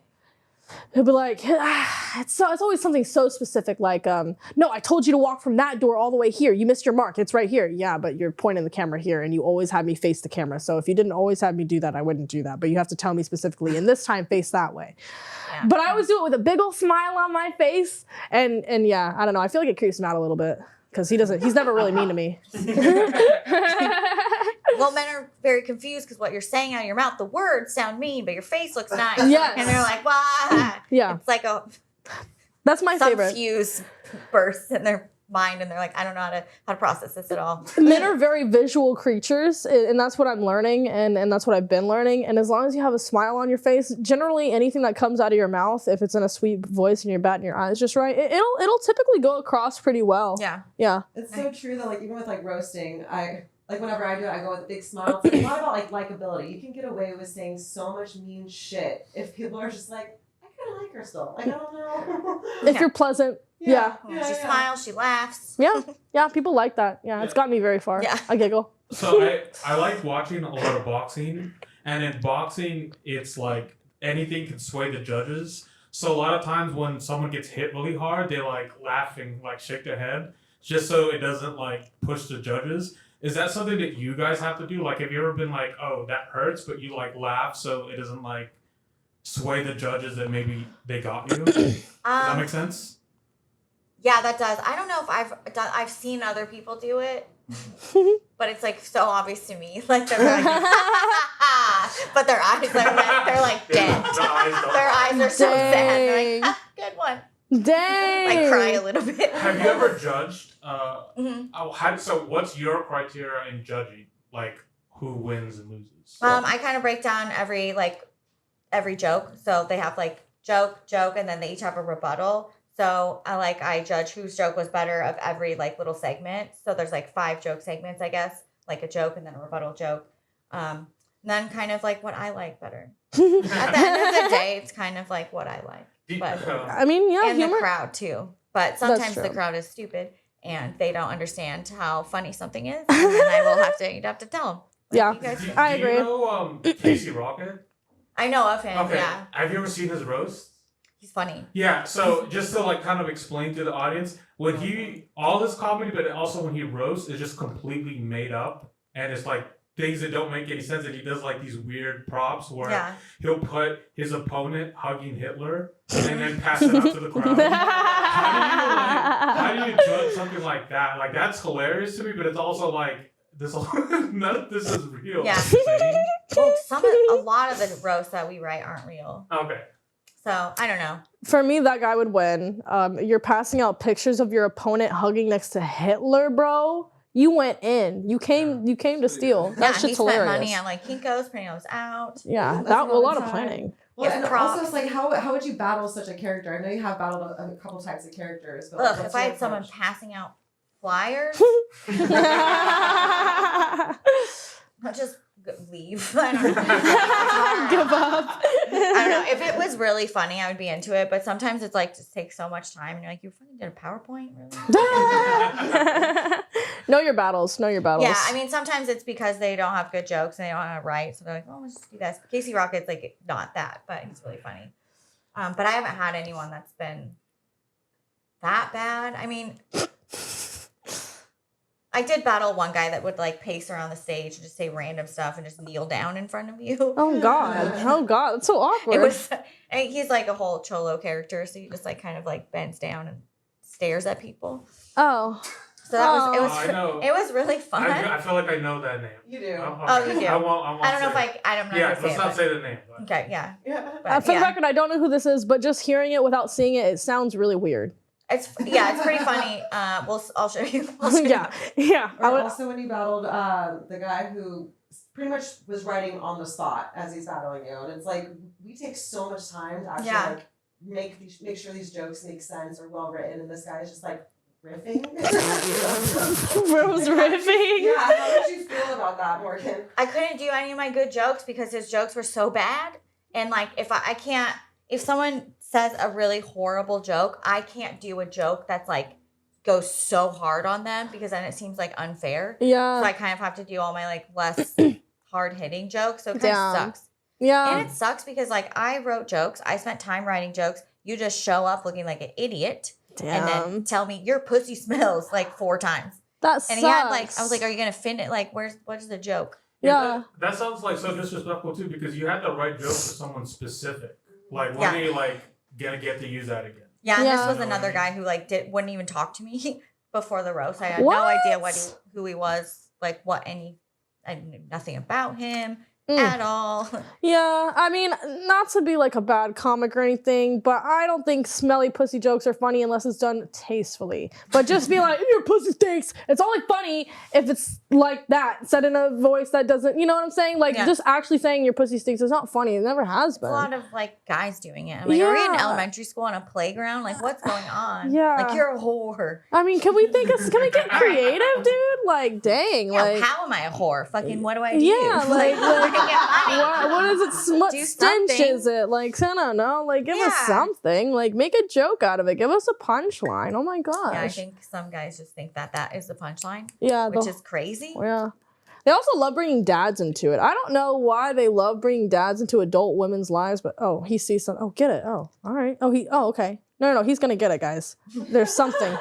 he'll be like, it's always something so specific, like, no, I told you to walk from that door all the way here. You missed your mark. It's right here. Yeah, but you're pointing the camera here, and you always had me face the camera. So if you didn't always have me do that, I wouldn't do that. But you have to tell me specifically, and this time face that way. Yeah. But I always do it with a big old smile on my face. And yeah, I don't know. I feel like it creeps him out a little bit because he's never really mean to me. Well, men are very confused because what you're saying out of your mouth, the words sound mean, but your face looks nice. Yes. And they're like, "Wah!" Yeah. It's like that's my favorite. Some fuse bursts in their mind, and they're like, "I don't know how to process this at all." Men are very visual creatures, and that's what I'm learning, and that's what I've been learning. And as long as you have a smile on your face, generally anything that comes out of your mouth, if it's in a sweet voice and you're batting your eyes just right, it'll typically go across pretty well. Yeah. Yeah. It's so true that like even with like roasting, like whenever I do it, I go with a big smile. It's a lot about like likability. You can get away with saying so much mean shit if people are just like, I kind of like her still. Like, I don't know. If you're pleasant. Yeah. She smiles, she laughs. Yeah. Yeah, people like that. Yeah, it's gotten me very far. Yeah. I giggle. So I like watching a lot of boxing, and in boxing, it's like anything can sway the judges. So a lot of times when someone gets hit really hard, they like laughing, like shake their head, just so it doesn't like push the judges. Is that something that you guys have to do? Like, have you ever been like, oh, that hurts, but you like laugh so it doesn't like sway the judges that maybe they got you? Does that make sense? Yeah, that does. I don't know if I've seen other people do it, but it's like so obvious to me. Like they're like, but their eyes are they're like dead. Their eyes are so sad. They're like, good one. Dang. I cry a little bit. Have you ever judged? Mm-hmm. So what's your criteria in judging? Like who wins and loses? I kind of break down every joke. So they have like joke, and then they each have a rebuttal. So I judge whose joke was better of every like little segment. So there's like 5 joke segments, I guess, like a joke and then a rebuttal joke. And then kind of like what I like better. At the end of the day, it's kind of like what I like. But I mean, yeah, and humor. the crowd too. But sometimes the crowd is stupid and they don't understand how funny something is, and then I will have to tell them. Yeah, I agree. Do you know Casey Rocket? I know of him. Okay. Yeah, Have you ever seen his roast? he's funny. Yeah. So just to like kind of explain to the audience, when all his comedy, but also when he roasts, is just completely made up, and it's like things that don't make any sense. And he does like these weird props where he'll put his opponent hugging Hitler and then pass it out to the crowd. How do you judge something like that? Like that's hilarious to me, but it's also like none of this is real. Yeah. Well, a lot of the roasts that we write aren't real. Okay. So I don't know. For me, that guy would win. You're passing out pictures of your opponent hugging next to Hitler, bro. You went in. You came to steal. That shit's hilarious. He spent money on like Kinko's, printing those out. Yeah, that a lot of planning. Well, Yeah, and props. also it's like how would you battle such a character? I know you have battled a couple types of characters. But Look, what's if I your had someone approach? passing out flyers, I'll just leave. I don't know. Give up. I don't know. If it was really funny, I would be into it. But sometimes it's like just takes so much time, and you're like, you fucking did a PowerPoint, really? Know your battles. Know your battles. Yeah, I mean, sometimes it's because they don't have good jokes and they don't know how to write, so they're like, oh, let's just do this. Casey Rocket's like not that, but he's really funny. But I haven't had anyone that's been that bad. I mean, I did battle one guy that would like pace around the stage and just say random stuff and just kneel down in front of you. Oh God. Oh God. That's so awkward. It was. I mean, he's like a whole cholo character, so he just like kind of like bends down and stares at people. Oh. So that was it. I know. It was really fun. I feel like I know that name. You do. Oh, you do. I won't I don't know if say it. I don't know. Yeah, how to say let's it, not but- say the name. But. Okay, yeah. Yeah. For the record, I don't know who this is, but just hearing it without seeing it, it sounds really weird. It's pretty funny. I'll show you. I'll show you. Yeah. Or also when you battled the guy who pretty much was writing on the spot as he's battling you, and it's like we take so much time to actually like make sure these jokes make sense or well written, and this guy is just like riffing. Rose riffing. Yeah, how did you feel about that, Morgan? I couldn't do any of my good jokes because his jokes were so bad, and like if someone says a really horrible joke, I can't do a joke that's like goes so hard on them because then it seems like unfair. Yeah. So I kind of have to do all my like less hard hitting jokes. So it kind of sucks. Yeah. And it sucks because like I wrote jokes. I spent time writing jokes. You just show up looking like an idiot and then tell me your pussy smells like 4 times. That sucks. And he had like, I was like, are you going to finish? Like, what's the joke? Yeah. That sounds like so disrespectful too because you had to write jokes for someone specific. Like, when are you like gonna get to use that again? Yeah, and Yeah. this was another guy who like wouldn't even talk to me before the roast. I had no idea who he was, like I knew nothing about him at all. Yeah, I mean, not to be like a bad comic or anything, but I don't think smelly pussy jokes are funny unless it's done tastefully. But just be like, your pussy stinks. It's only funny if it's like that, said in a voice that doesn't, you know what I'm saying? Like, just actually saying your pussy stinks is not funny. It never has been. A lot of like guys doing it. I'm like, are we in elementary school on a playground? Like, what's going on? Yeah. Like, you're a whore. I mean, can we get creative, dude? Like, dang. Yeah, like, how am I a whore? Fucking what do I do? yeah, like what is it? What Do stench something. is it? Like, I don't know. Like, give us something. Like, make a joke out of it. Give us a punchline. Oh my gosh. Yeah, I think some guys just think that is the punchline. Yeah, which is crazy. Yeah. They also love bringing dads into it. I don't know why they love bringing dads into adult women's lives, but he sees something. Oh, get it. Oh, all right. Okay. No, he's gonna get it, guys. There's something.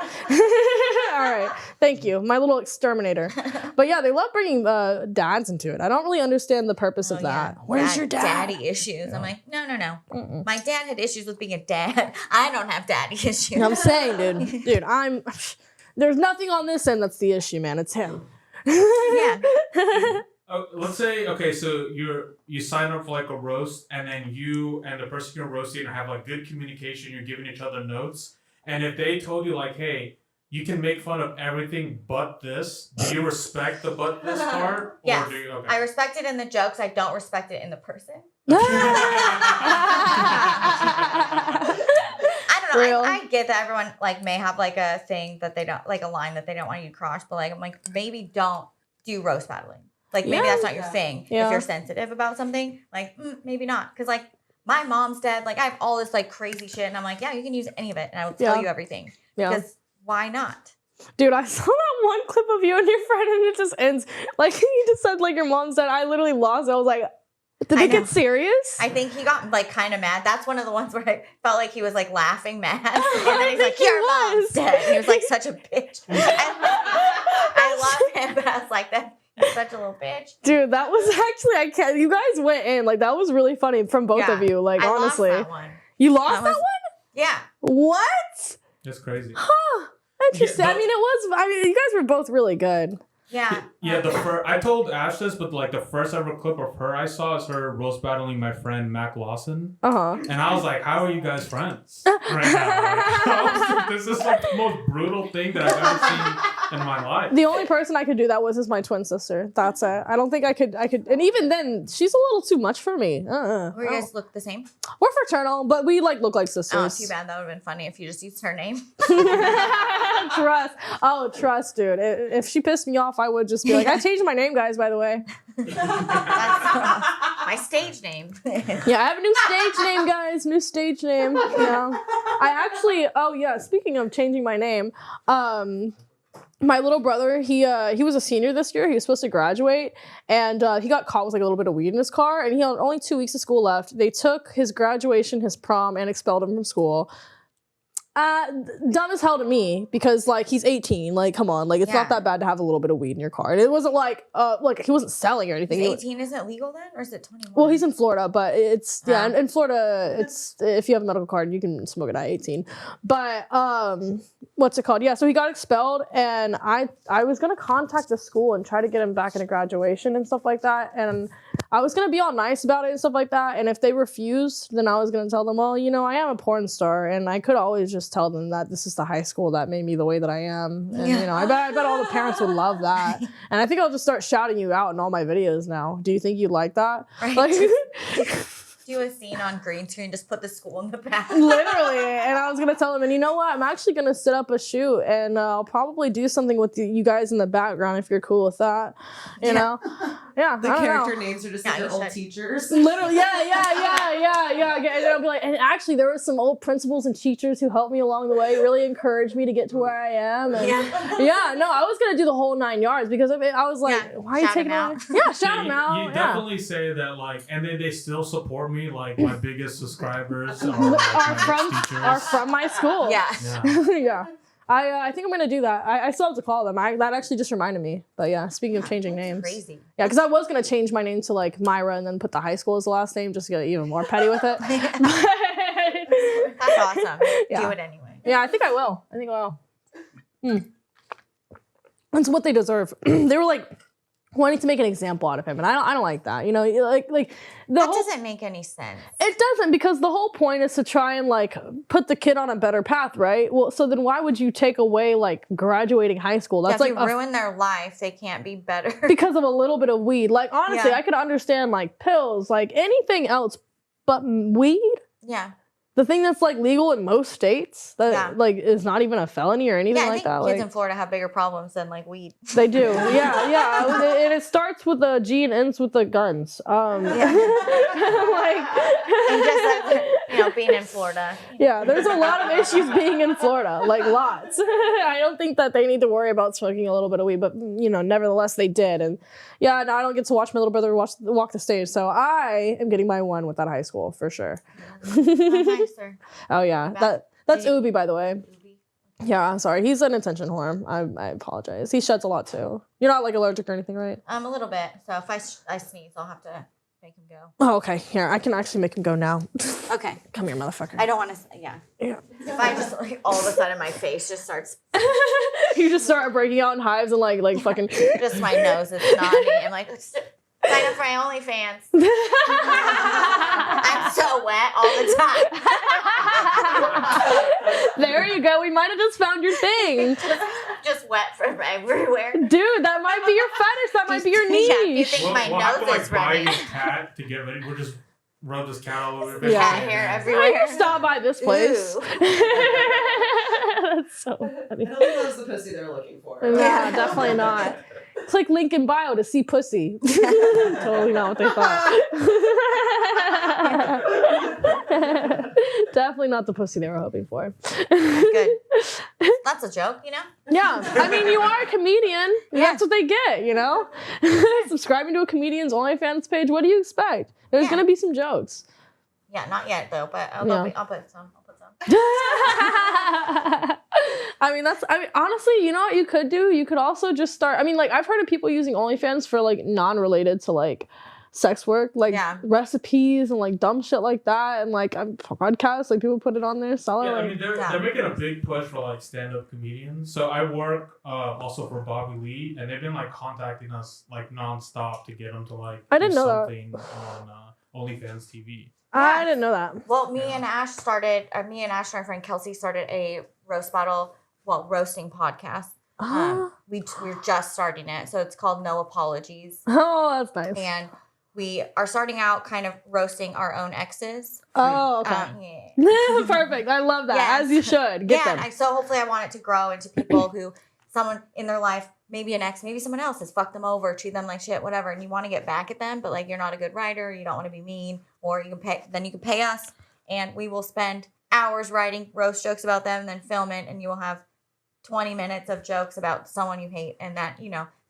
All right. Thank you, my little exterminator. But yeah, they love bringing dads into it. I don't really understand the purpose of that. Yeah. Where's your dad? Daddy issues. I'm like, no. My dad had issues with being a dad. I don't have daddy issues. I'm saying, dude, there's nothing on this end that's the issue, man. It's him. Yeah. Let's say, okay, so you sign up for like a roast, and then you and the person you're roasting have like good communication. You're giving each other notes, and if they told you like, hey, you can make fun of everything but this, do you respect the but this part? Yes. Or do you, okay. I respect it in the jokes. I don't respect it in the person. I don't know. I get that everyone like may have like a thing that they don't like a line that they don't want you to cross, but like I'm like maybe don't do roast battling. Like maybe that's not your thing. Yeah. If you're sensitive about something, like maybe not. Because like my mom's dead. Like I have all this like crazy shit, and I'm like, yeah, you can use any of it, and I will tell you everything. Yeah. Because why not? Dude, I saw that one clip of you and your friend, and it just ends like you just said like your mom said. I literally lost it. I was like, did it get serious? I think he got like kind of mad. That's one of the ones where I felt like he was like laughing mad, and then he's like, "Your mom's dead." And he was like such a bitch. I love him, but I was like, "That he's such a little bitch." Dude, that was actually you guys went in like that was really funny from both of you. Like honestly, lost that one. You lost that one? Yeah. What? That's crazy. Huh. Interesting. Yeah, I mean, you guys were both really good. Yeah. Yeah, I told Ash this, but like the first ever clip of her I saw is her roast battling my friend Mac Lawson. And I was like, how are you guys friends right now? Like, this is like the most brutal thing that I've ever seen in my life. The only person I could do that with is my twin sister. That's it. I don't think I could, and even then, she's a little too much for me. Were you guys look the same? We're fraternal, but we like look like sisters. Oh, too bad. That would have been funny if you just used her name. Trust, dude. If she pissed me off, I would just be like, I changed my name, guys, by the way. That's my stage name. Yeah, I have a new stage name, guys. New stage name. Yeah. I actually, speaking of changing my name, my little brother, he was a senior this year. He was supposed to graduate, and he got caught with like a little bit of weed in his car, and he had only 2 weeks of school left. They took his graduation, his prom, and expelled him from school. Dumb as hell to me, because like he's 18. Like, come on, like it's not that bad to have a little bit of weed in your car. And it wasn't like he wasn't selling or anything. 18 isn't legal then, or is it 21? Well, he's in Florida, but it's in Florida, it's if you have a medical card, you can smoke it at 18. But what's it called? Yeah, so he got expelled, and I was gonna contact the school and try to get him back into graduation and stuff like that, and I was gonna be all nice about it and stuff like that. And if they refused, then I was gonna tell them, well, you know, I am a porn star, and I could always just tell them that this is the high school that made me the way that I am. And you know, I bet all the parents would love that. And I think I'll just start shouting you out in all my videos now. Do you think you'd like that? Right. Like, do a scene on green screen, just put the school in the back. Literally. And I was going to tell him, and you know what? I'm actually going to set up a shoot, and I'll probably do something with you guys in the background if you're cool with that. You know? Yeah. The character names are just like your old teachers. Literally, yeah. And I'll be like, and actually, there were some old principals and teachers who helped me along the way, really encouraged me to get to where I am. And I was going to do the whole 9 yards, because I was like, why are you taking out? Yeah, shout them out. You definitely say that, like, and then they still support me. Like, my biggest subscribers are from my school. Yeah. Yeah. I think I'm gonna do that. I still have to call them. That actually just reminded me. But yeah, speaking of changing names, crazy. Yeah, because I was gonna change my name to like Myra and then put the high school as the last name just to get even more petty with it. That's awesome. Yeah. Do it anyway. Yeah, I think I will. That's what they deserve. They were like wanting to make an example out of him, and I don't like that. You know, like that doesn't make any sense. It doesn't, because the whole point is to try and like put the kid on a better path, right? Well, so then why would you take away like graduating high school? That's if you ruin their life, they can't be better because of a little bit of weed. Like honestly, I could understand like pills, like anything else, but weed. Yeah. The thing that's like legal in most states that like is not even a felony or anything like that. Kids in Florida have bigger problems than like weed. They do, yeah. And it starts with the G and ends with the guns. And just being in Florida. Yeah, there's a lot of issues being in Florida, like lots. I don't think that they need to worry about smoking a little bit of weed, but you know, nevertheless they did. And yeah, now I don't get to watch my little brother walk the stage, so I am getting my one with that high school for sure. Oh yeah, that's Ubi, by the way. Yeah, I'm sorry. He's an attention whore. I apologize. He sheds a lot too. You're not like allergic or anything, right? A little bit. So if I sneeze, I'll have to make him go. Oh, okay. Here, I can actually make him go now. Okay. Come here, motherfucker. I don't want to. Yeah. If I just like all of a sudden my face just starts. You just start breaking out in hives and like fucking. Just my nose is snotty. I'm like, sign up for my OnlyFans. I'm so wet all the time. There you go. We might have just found your thing. Just wet from everywhere. Dude, that might be your fetish. That might be your niche. Yeah, you think my nose is running. Buy a cat to get ready. We'll just rub this cat all over your face. Cat hair everywhere. Stop by this place. That's so funny. I don't think that was the pussy they're looking for. Yeah, definitely not. Click link in bio to see pussy. Totally not what they thought. Definitely not the pussy they were hoping for. Good. That's a joke, you know? Yeah. I mean, you are a comedian. Yeah. That's what they get, you know? Subscribing to a comedian's OnlyFans page, what do you expect? There's going to be some jokes. Yeah, not yet, though, but I'll put some. I mean, honestly, you know what you could do? You could also just start, I mean, like, I've heard of people using OnlyFans for, like, non-related to, like, sex work, like, recipes and, like, dumb shit like that, and, like, podcasts, like, people put it on there, sell it. Yeah, like, I mean, they're making a big push for, like, stand-up comedians. So I work also for Bobby Lee, and they've been, like, contacting us, like, nonstop to get them to, like, I didn't know something on OnlyFans TV. I didn't know that. Well, me and Ash and our friend Kelsey started a roasting podcast. We're just starting it. So it's called No Apologies. Oh, that's nice. And we are starting out kind of roasting our own exes. Oh, okay. Perfect. I love that. Yes. As you should. Get them. So hopefully I want it to grow into people who someone in their life, maybe an ex, maybe someone else has fucked them over, treat them like shit, whatever, and you want to get back at them, but like you're not a good writer, you don't want to be mean, or you can pay us, and we will spend hours writing roast jokes about them, and then film it, and you will have 20 minutes of jokes about someone you hate, and that,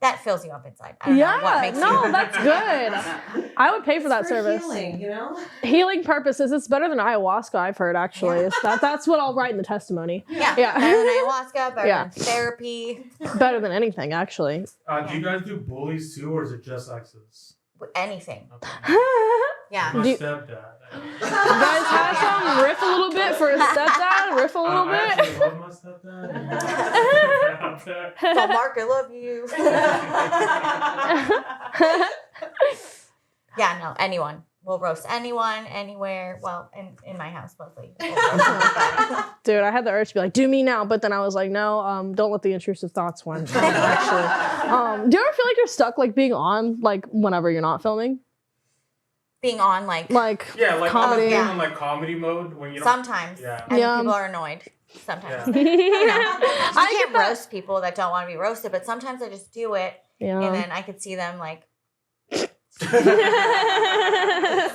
that fills you up inside. I don't know what makes you. That's good. I would pay for that service. Healing, Healing purposes. It's better than ayahuasca, I've heard, actually. Yeah. That's what I'll write in the testimony. Yeah. Yeah. Better than ayahuasca, better than therapy. Better than anything, actually. Do you guys do bullies too, or is it just exes? Anything. Okay. Yeah. My Do you- stepdad. You guys have some riff a little bit for a stepdad? Riff a little I bit? actually love my stepdad. Out there. So Mark, I love you. Yeah, no, anyone. We'll roast anyone, anywhere. Well, in my house mostly. We'll roast anyone. Dude, I had the urge to be like, do me now, but then I was like, no, don't let the intrusive thoughts win. Actually, do you ever feel like you're stuck, like being on, like whenever you're not filming, Being on like Yeah, like comedy? in like comedy mode when you don't. sometimes, Yeah. and Yeah. people are annoyed. Sometimes. Yeah. I get can't that. roast people that don't want to be roasted, but sometimes I just do it, Yeah. and then I could see them like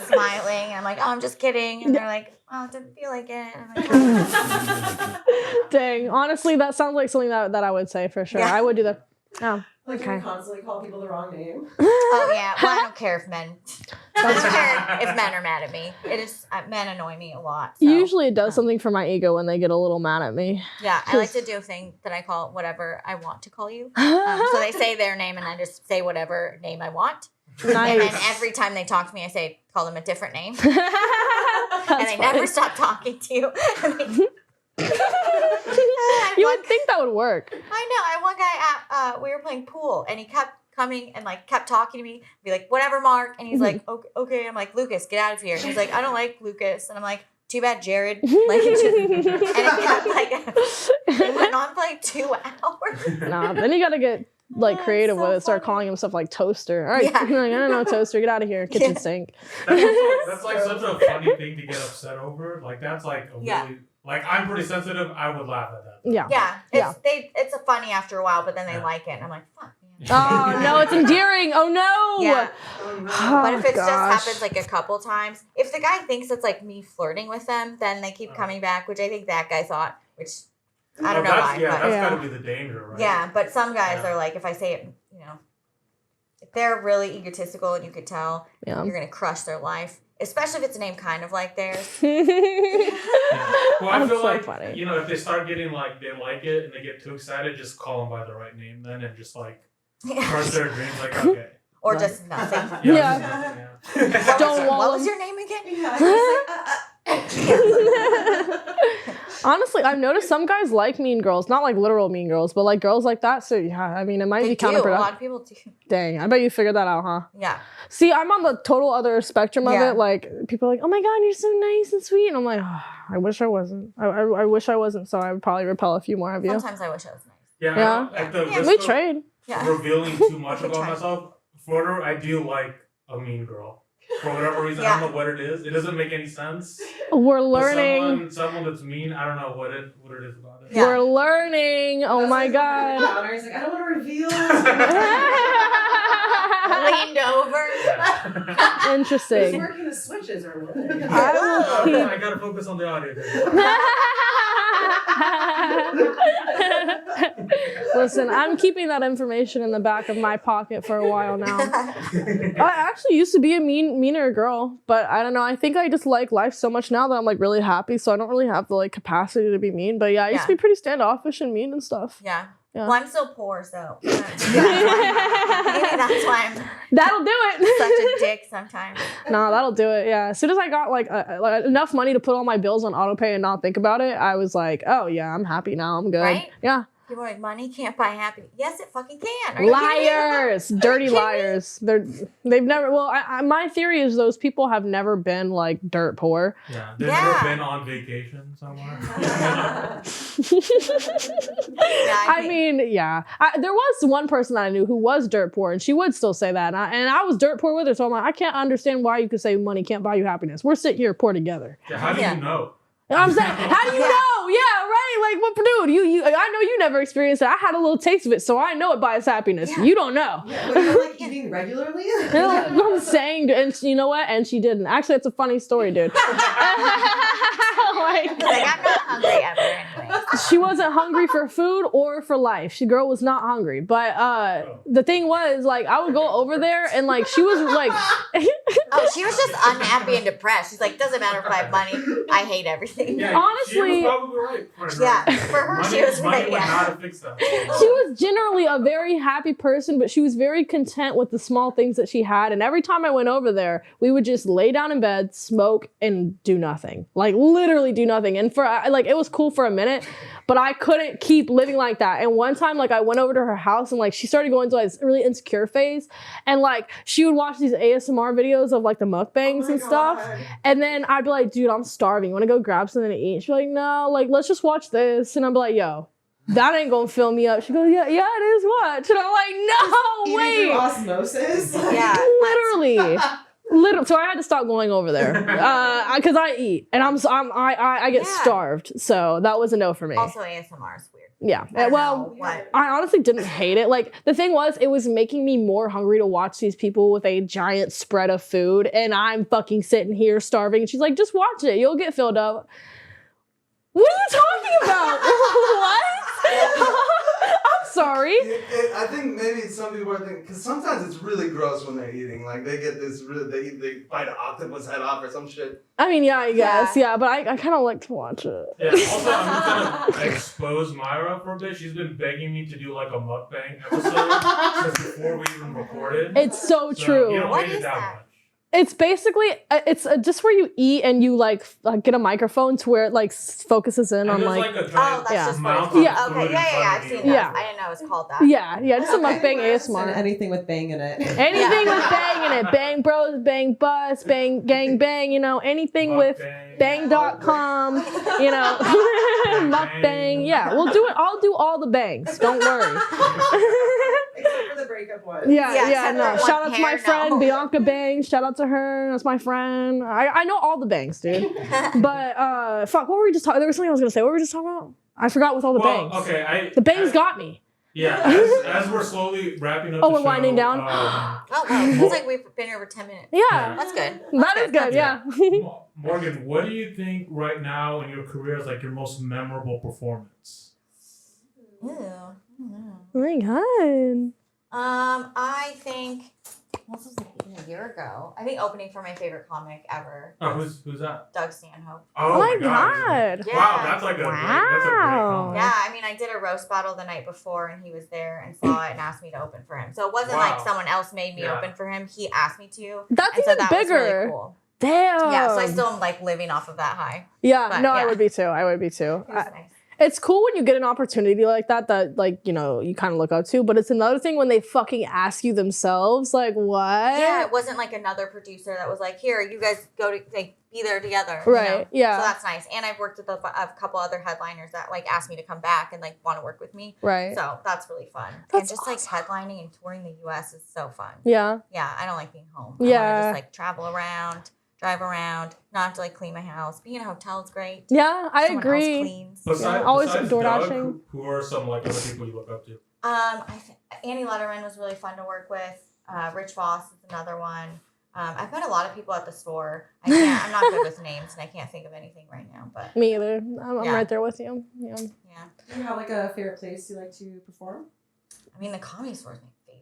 smiling, and I'm like, oh, I'm just kidding, and they're like, oh, it didn't feel like it. And I'm like, oh. Dang, honestly, that sounds like something that I would say for sure. Yeah. I would do that. Oh, Like Okay. you constantly call people the wrong name. Oh yeah, well, I don't care if men. I don't care if men are mad at me. It is men annoy me a lot. So. Usually it does something for my ego when they get a little mad at me. Yeah, I like to do a thing that I call whatever I want to call you. So they say their name, and I just say whatever name I want. Nice. And then every time they talk to me, I call them a different name, and That's they funny. never stop talking to you. You would think that would work. I know. I had one guy at we were playing pool, and he kept coming and like kept talking to me. Be like, "Whatever, Mark," and he's like, "Okay, okay." I'm like, "Lucas, get out of here." And he's like, "I don't like Lucas," and I'm like, "Too bad, Jared." Like, and it kept like it went on for like 2 hours. Nah, then you gotta get like Yeah, creative so with it. Start funny. calling himself like Toaster. All right, Yeah. like, I don't know, Toaster. Get out of here, kitchen Yeah. sink. That's like such a funny thing to get upset over. Like that's like a Yeah. really like I'm pretty sensitive. I would laugh at that. Yeah. Yeah, Yeah. it's a funny after a while, but then they Yeah. like it, and I'm like, fuck. Man. Oh no, it's endearing. Oh no. Yeah. Oh, But if it just gosh. happens like a couple times, if the guy thinks it's like me flirting with them, then they keep coming back, which I think that guy thought, which I don't know that's, why. Yeah, but that's Yeah. gotta be the danger, right? yeah, but some guys Yeah. are like, if I say it, if they're really egotistical and you could tell, Yeah. you're gonna crush their life, especially if it's a name kind of like theirs. Yeah. Well, I That's feel so like funny. if they start getting like they like it and they get too excited, just call them by the right name then, and just like crush their dreams. Like okay, Or Right. just nothing. Yeah. just nothing, yeah. Don't wall What was them. your name again? Honestly, I've noticed some guys like mean girls, not like literal mean girls, but like girls like that. So yeah, I mean, it might They be do. A counterproductive. lot of people do. Dang, I bet you figured that out, huh? Yeah. See, I'm on the total other spectrum of Yeah. it. Like people are like, "Oh my god, you're so nice and sweet," and I'm like, oh, "I wish I wasn't. I wish I wasn't." So I would probably repel a few more of you. Sometimes I wish I was nice. Yeah. Yeah. At the Yeah. risk We of trade. Yeah. revealing too much We about try. myself, Flirter, I do like a mean girl. For whatever reason, I Yeah. don't know what it is. It doesn't make any sense. We're But learning. someone that's mean, I don't know what it is about it. Yeah. We're learning. Oh my god. He's like, I don't want to reveal. Leaned over. Yeah. He's Interesting. working the switches or what? I will Oh, keep- I gotta focus on the audio. Listen, I'm keeping that information in the back of my pocket for a while now. I actually used to be a meaner girl, but I don't know. I think I just like life so much now that I'm like really happy, so I don't really have the like capacity to be mean. But yeah, I used to Yeah. be pretty standoffish and mean and stuff. Yeah. Yeah. Well, I'm so poor, so maybe that's why I'm That'll do it. such a dick sometimes. No, that'll do it. Yeah. As soon as I got like enough money to put all my bills on auto pay and not think about it, I was like, oh yeah, I'm happy now. I'm good. Right? Yeah. People are like, money can't buy happiness. Yes, it fucking can. Are you kidding me? Liars, dirty kidding me? liars. They've never. Well, my theory is those people have never been like dirt poor. Yeah, they've Yeah. never been on vacation somewhere. Yeah, I mean, yeah. There was one person that I knew who was dirt poor, and she would still say that. And I was dirt poor with her, so I'm like, I can't understand why you could say money can't buy you happiness. We're sitting here poor together. Yeah, how do Yeah. you know? And I'm saying, how do you know? yeah, right. Like, what, dude? I know you never experienced it. I had a little taste of it, so I know it buys happiness. Yeah. You don't know. Yeah, but you're like eating regularly? I'm saying, and you know what? And she didn't. Actually, it's a funny story, dude. Like, I'm not hungry ever anyway. She wasn't hungry for food or for life. She girl was not hungry. But the thing was, like, I would go over there and like she was like Oh, she was just unhappy and depressed. She's like, doesn't matter if I have money. I hate everything. Yeah, Honestly- she was probably right. Yeah, for her, money, she was money right. would Yeah. not have fixed that. she was generally a very happy person, but she was very content with the small things that she had. And every time I went over there, we would just lay down in bed, smoke, and do nothing. Like literally do nothing. And for like it was cool for a minute, but I couldn't keep living like that. And one time, like I went over to her house and like she started going through like this really insecure phase, and like she would watch these ASMR videos of like the mukbangs and stuff. And then I'd be like, dude, I'm starving. You want to go grab something to eat? She'd be like, no, like let's just watch this. And I'm like, yo, that ain't gonna fill me up. She goes, yeah, it is. Watch. And I'm like, no, Eating wait. through osmosis? Yeah. Literally. So I had to stop going over there because I eat and I get starved. So that was a no for me. Also, ASMR is weird. Yeah. I don't Well, know what. I honestly didn't hate it. Like the thing was, it was making me more hungry to watch these people with a giant spread of food, and I'm fucking sitting here starving. And she's like, "Just watch it. You'll get filled up." What are you talking about? What? I'm sorry. I think maybe some people are thinking, because sometimes it's really gross when they're eating. Like they get this, they bite an octopus head off or some shit. I mean, yeah, I guess, yeah, but I kind of like to watch it. Yeah, also, I'm just gonna expose Myra for a bit. She's been begging me to do like a mukbang episode since before we even recorded. It's so true. You don't What hate it is that that? much. It's basically just where you eat and you like get a microphone to where it like focuses in And on there's like a Oh, giant that's Yeah. just what it's amount called. of Yeah. food Okay, in yeah, front I've of seen you. that. Yeah. I didn't know it was called that. yeah, just a mukbang And ASMR. anything with bang in it. Anything with bang in it, bang bros, bang bus, bang gang bang, you know, anything with Mukbang. bang.com, you know, mukbang. Yeah, we'll do it. I'll do all the bangs. Don't worry. Except for the breakup one. Yeah, Yeah, yeah, except no. for Shout one out to my pair, friend no. Bianca Bangs. Shout out to her. That's my friend. I know all the bangs, dude. But fuck, what were we just talking? There was something I was gonna say. What were we just talking about? I forgot with all the Well, bangs. okay, The bangs got me. Yeah, as we're slowly wrapping up Oh, the we're show, winding down? Oh, wow. It feels like we've been here for 10 minutes. Yeah, That's good. that is good. Yeah. Morgan, what do you think right now in your career is like your most memorable performance? Ew. I don't know. Oh my god. I think this was like a year ago. I think opening for my favorite comic ever, Oh, who's that? Doug Stanhope. Oh my god. Yeah. Wow, that's like a great, that's a great Wow. comment. Yeah, I mean, I did a roast battle the night before, and he was there and saw it and asked me to open for him. So it wasn't like Wow. someone else made me Yeah. open for him. He asked me to. That's And so even that bigger. was really cool. Damn. Yeah, so I still am like living off of that high. Yeah, but, no, I yeah. would be too. I would be too. It was nice. It's cool when you get an opportunity like that like, you know, you kind of look up to, but it's another thing when they fucking ask you themselves, like, what? Yeah, it wasn't like another producer that was like, here, you guys go to like be there together. Right, You know? yeah. So that's nice. And I've worked with a couple other headliners that like asked me to come back and like want to work with me. Right. So that's really fun. That's and just like headlining and touring the US is so fun. Yeah. Yeah, I don't like being home. I Yeah. want to just like travel around, drive around, not have to like clean my house. Being in a hotel is great. Yeah, I Someone else agree. cleans. Besides, Always besides door Doug, dashing. who are some like other people you look up to? Annie Letterman was really fun to work with. Rich Voss is another one. I've met a lot of people at the store. I'm not good with names, and I can't think of anything right now. But Me either. I'm Yeah. right there with you. Yeah. yeah, Do you have like a favorite place you like to perform? I mean, the Comedy Store is my favorite.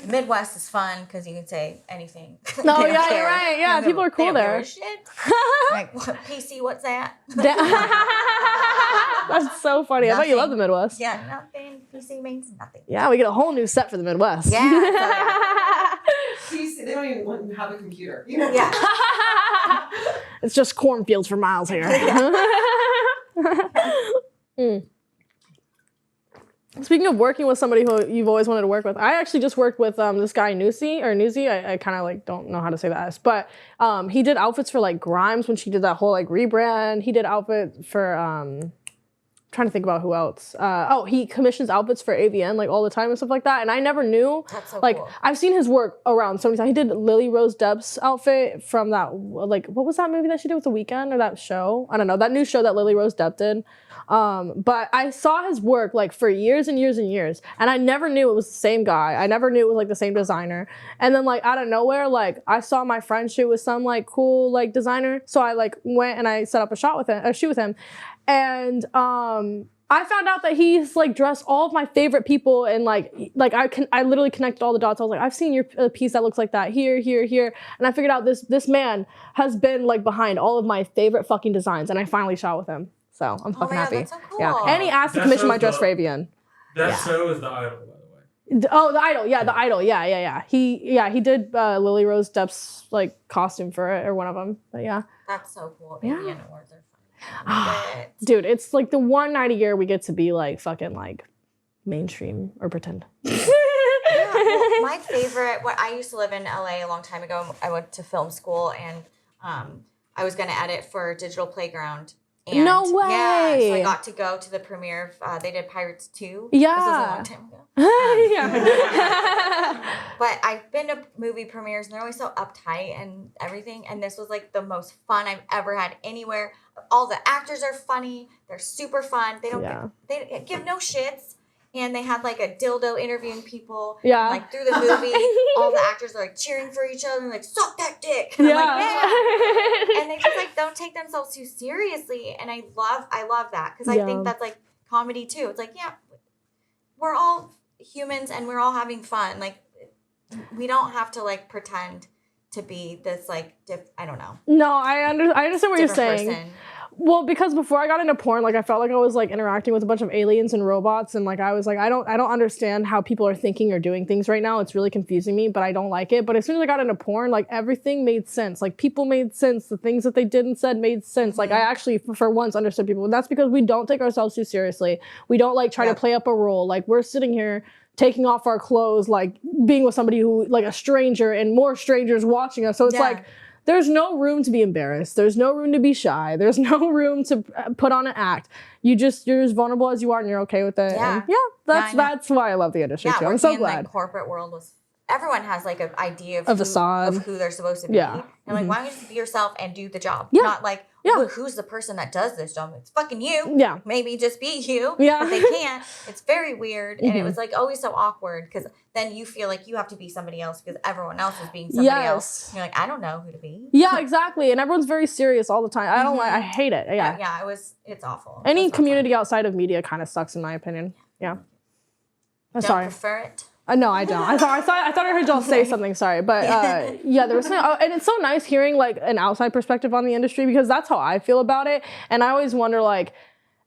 The Midwest is fun because you can say anything. No, They don't yeah, care. you're right. They Yeah, don't people are give- they cool don't give there. a shit. Like, what, PC, what's that? That's so funny. I bet you love the Midwest. Yeah, nothing. PC means nothing. Yeah, we get a whole new set for the Midwest. Yeah, PC, they don't even have a computer. You know? Yeah. It's just cornfields for miles here. Mm. Speaking of working with somebody who you've always wanted to work with, I actually just worked with this guy Newsy. I kind of like don't know how to say that, but he did outfits for like Grimes when she did that whole like rebrand. He did outfit for trying to think about who else. He commissions outfits for AVN like all the time and stuff like that. And I never knew. That's so like cool. I've seen his work around so many times. He did Lily Rose Depp's outfit from that like what was that movie that she did with The Weeknd or that show? I don't know, that new show that Lily Rose Depp did. But I saw his work like for years and years and years, and I never knew it was the same guy. I never knew it was like the same designer. And then like out of nowhere, like I saw my friend shoot with some like cool like designer, so I like went and I set up a shoot with him. And I found out that he's like dressed all of my favorite people, and like I literally connected all the dots. I was like, I've seen your piece that looks like that here, and I figured out this man has been like behind all of my favorite fucking designs, and I finally shot with him. So I'm fucking happy. That's so cool. Yeah, and he asked to commission my dress for AVN. That show is The Idol, by the way. Oh, The Idol, yeah, The Idol, yeah. He did Lily Rose Depp's like costume for it, or one of them. But yeah. That's so cool. Yeah. AVN awards are fun. Dude, it's like the one night a year we get to be like fucking like mainstream or pretend. Well, my favorite, I used to live in LA a long time ago. I went to film school, and I was going to edit for Digital Playground. And, no way! Yeah, so I got to go to the premiere of, they did Pirates 2. Yeah. This was a long time ago. Yeah. But I've been to movie premieres, and they're always so uptight and everything. And this was like the most fun I've ever had anywhere. All the actors are funny. They're super fun. They don't they give no shits. And they had like a dildo interviewing people. Yeah. And, like through the movie, all the actors are like cheering for each other and like, suck that dick. And I'm like, yeah. And they just like don't take themselves too seriously. And I love that. Because I think that's like comedy too. It's like, yeah, we're all humans and we're all having fun. Like we don't have to like pretend to be this like I don't know. No, I understand what you're saying. Person. Well, because before I got into porn, like I felt like I was like interacting with a bunch of aliens and robots, and like I was like, I don't understand how people are thinking or doing things right now. It's really confusing me, but I don't like it. But as soon as I got into porn, like everything made sense. Like people made sense. The things that they did and said made sense. Like I actually for once understood people. And that's because we don't take ourselves too seriously. We don't like try to play up a role. Like we're sitting here taking off our clothes, like being with somebody who like a stranger and more strangers watching us. So it's like, there's no room to be embarrassed. There's no room to be shy. There's no room to put on an act. You're as vulnerable as you are, and you're okay with it. Yeah. And that's why I love the industry too. I'm so glad. Like corporate world was. Everyone has like an idea of who they're supposed to be. Yeah. And like, why don't you just be yourself and do the job? Yeah. Not like, who's the person that does this job? It's fucking you. Yeah. Maybe just be you. Yeah. But they can't. It's very weird. And it was like always so awkward because then you feel like you have to be somebody else because everyone else is being somebody else. And you're like, I don't know who to be. Yeah, exactly. And everyone's very serious all the time. I don't like, I hate it. Yeah. Yeah, it's awful. Any community outside of media kind of sucks in my opinion. Yeah. I'm sorry. Prefer it. No, I don't. I thought I heard y'all say something. Sorry, but there was something. And it's so nice hearing like an outside perspective on the industry because that's how I feel about it. And I always wonder like,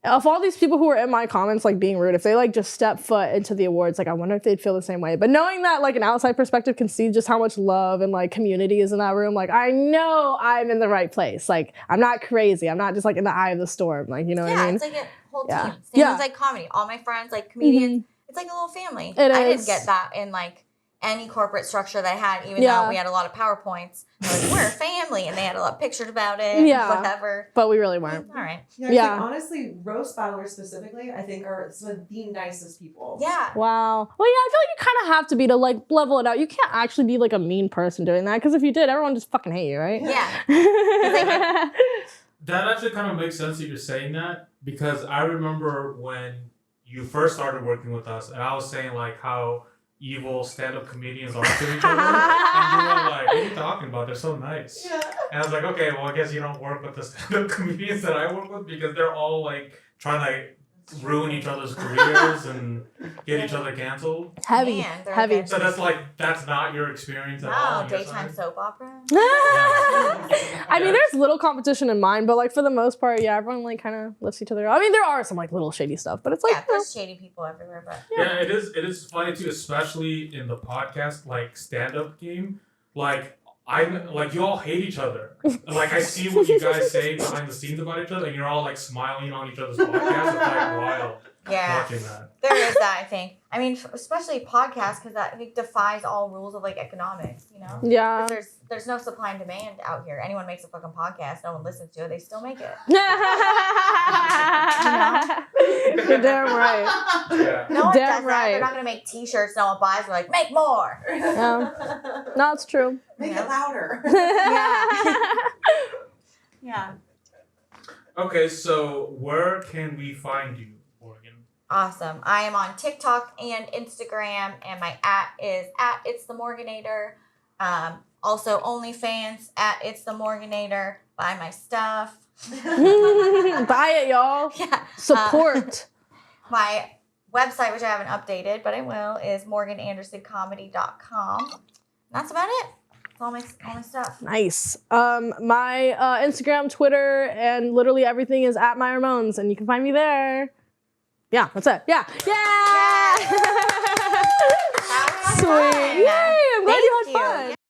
if all these people who were in my comments like being rude, if they like just step foot into the awards, like I wonder if they'd feel the same way. But knowing that like an outside perspective can see just how much love and like community is in that room, like I know I'm in the right place. Like I'm not crazy. I'm not just like in the eye of the storm. Like you know what I mean? It's like a whole team. Same as like comedy. All my friends, like comedians. It's like a little family. I didn't get that in like any corporate structure that I had, even though we had a lot of PowerPoints. Like, we're a family, and they had a lot of pictures about it, whatever. But we really weren't. All right. Like, honestly, roast battlers specifically, I think are some of the nicest people. Yeah. Wow. Well, yeah, I feel like you kind of have to be to like level it out. You can't actually be like a mean person doing that because if you did, everyone just fucking hate you, right? Yeah. That actually kind of makes sense that you're saying that because I remember when you first started working with us, and I was saying like how evil stand-up comedians are to each other, and you were like, "What are you talking about? They're so nice." Yeah. And I was like, "Okay, well, I guess you don't work with the stand-up comedians that I work with because they're all like trying to ruin each other's careers and get each other canceled." Heavy. So that's not your experience at all. No, daytime soap opera. I mean, there's little competition in mine, but like for the most part, everyone like kind of lifts each other up. I mean, there are some like little shady stuff, but it's like there's shady people everywhere. But it is funny too, especially in the podcast like stand-up game. Like you all hate each other. Like I see what you guys say behind the scenes about each other, and you're all like smiling on each other's podcasts. It's like wild. Yeah. watching that. There is that, I think. I mean, especially podcasts, because that I think defies all rules of like economics, you know? Yeah. There's no supply and demand out here. Anyone makes a fucking podcast, no one listens to it, they still make it. You're damn right. Yeah. No one Damn does that. right. They're not gonna make t-shirts no one buys. They're like, make more. No, it's true. Make it louder. Yeah. Okay, so where can we find you, Morgan? Awesome. I am on TikTok and Instagram, and my is @It'sTheMorganator. Also OnlyFans @It'sTheMorganator. Buy my stuff. Buy it, y'all. Yeah. Support. My website, which I haven't updated, but I will, is morganandersоncomedy.com. That's about it. That's all my stuff. Nice. My Instagram, Twitter, and literally everything is @Myra Moans, and you can find me there. Yeah, that's it. Yeah. That was Sweet. fun. Yay, I'm glad you had Thank fun.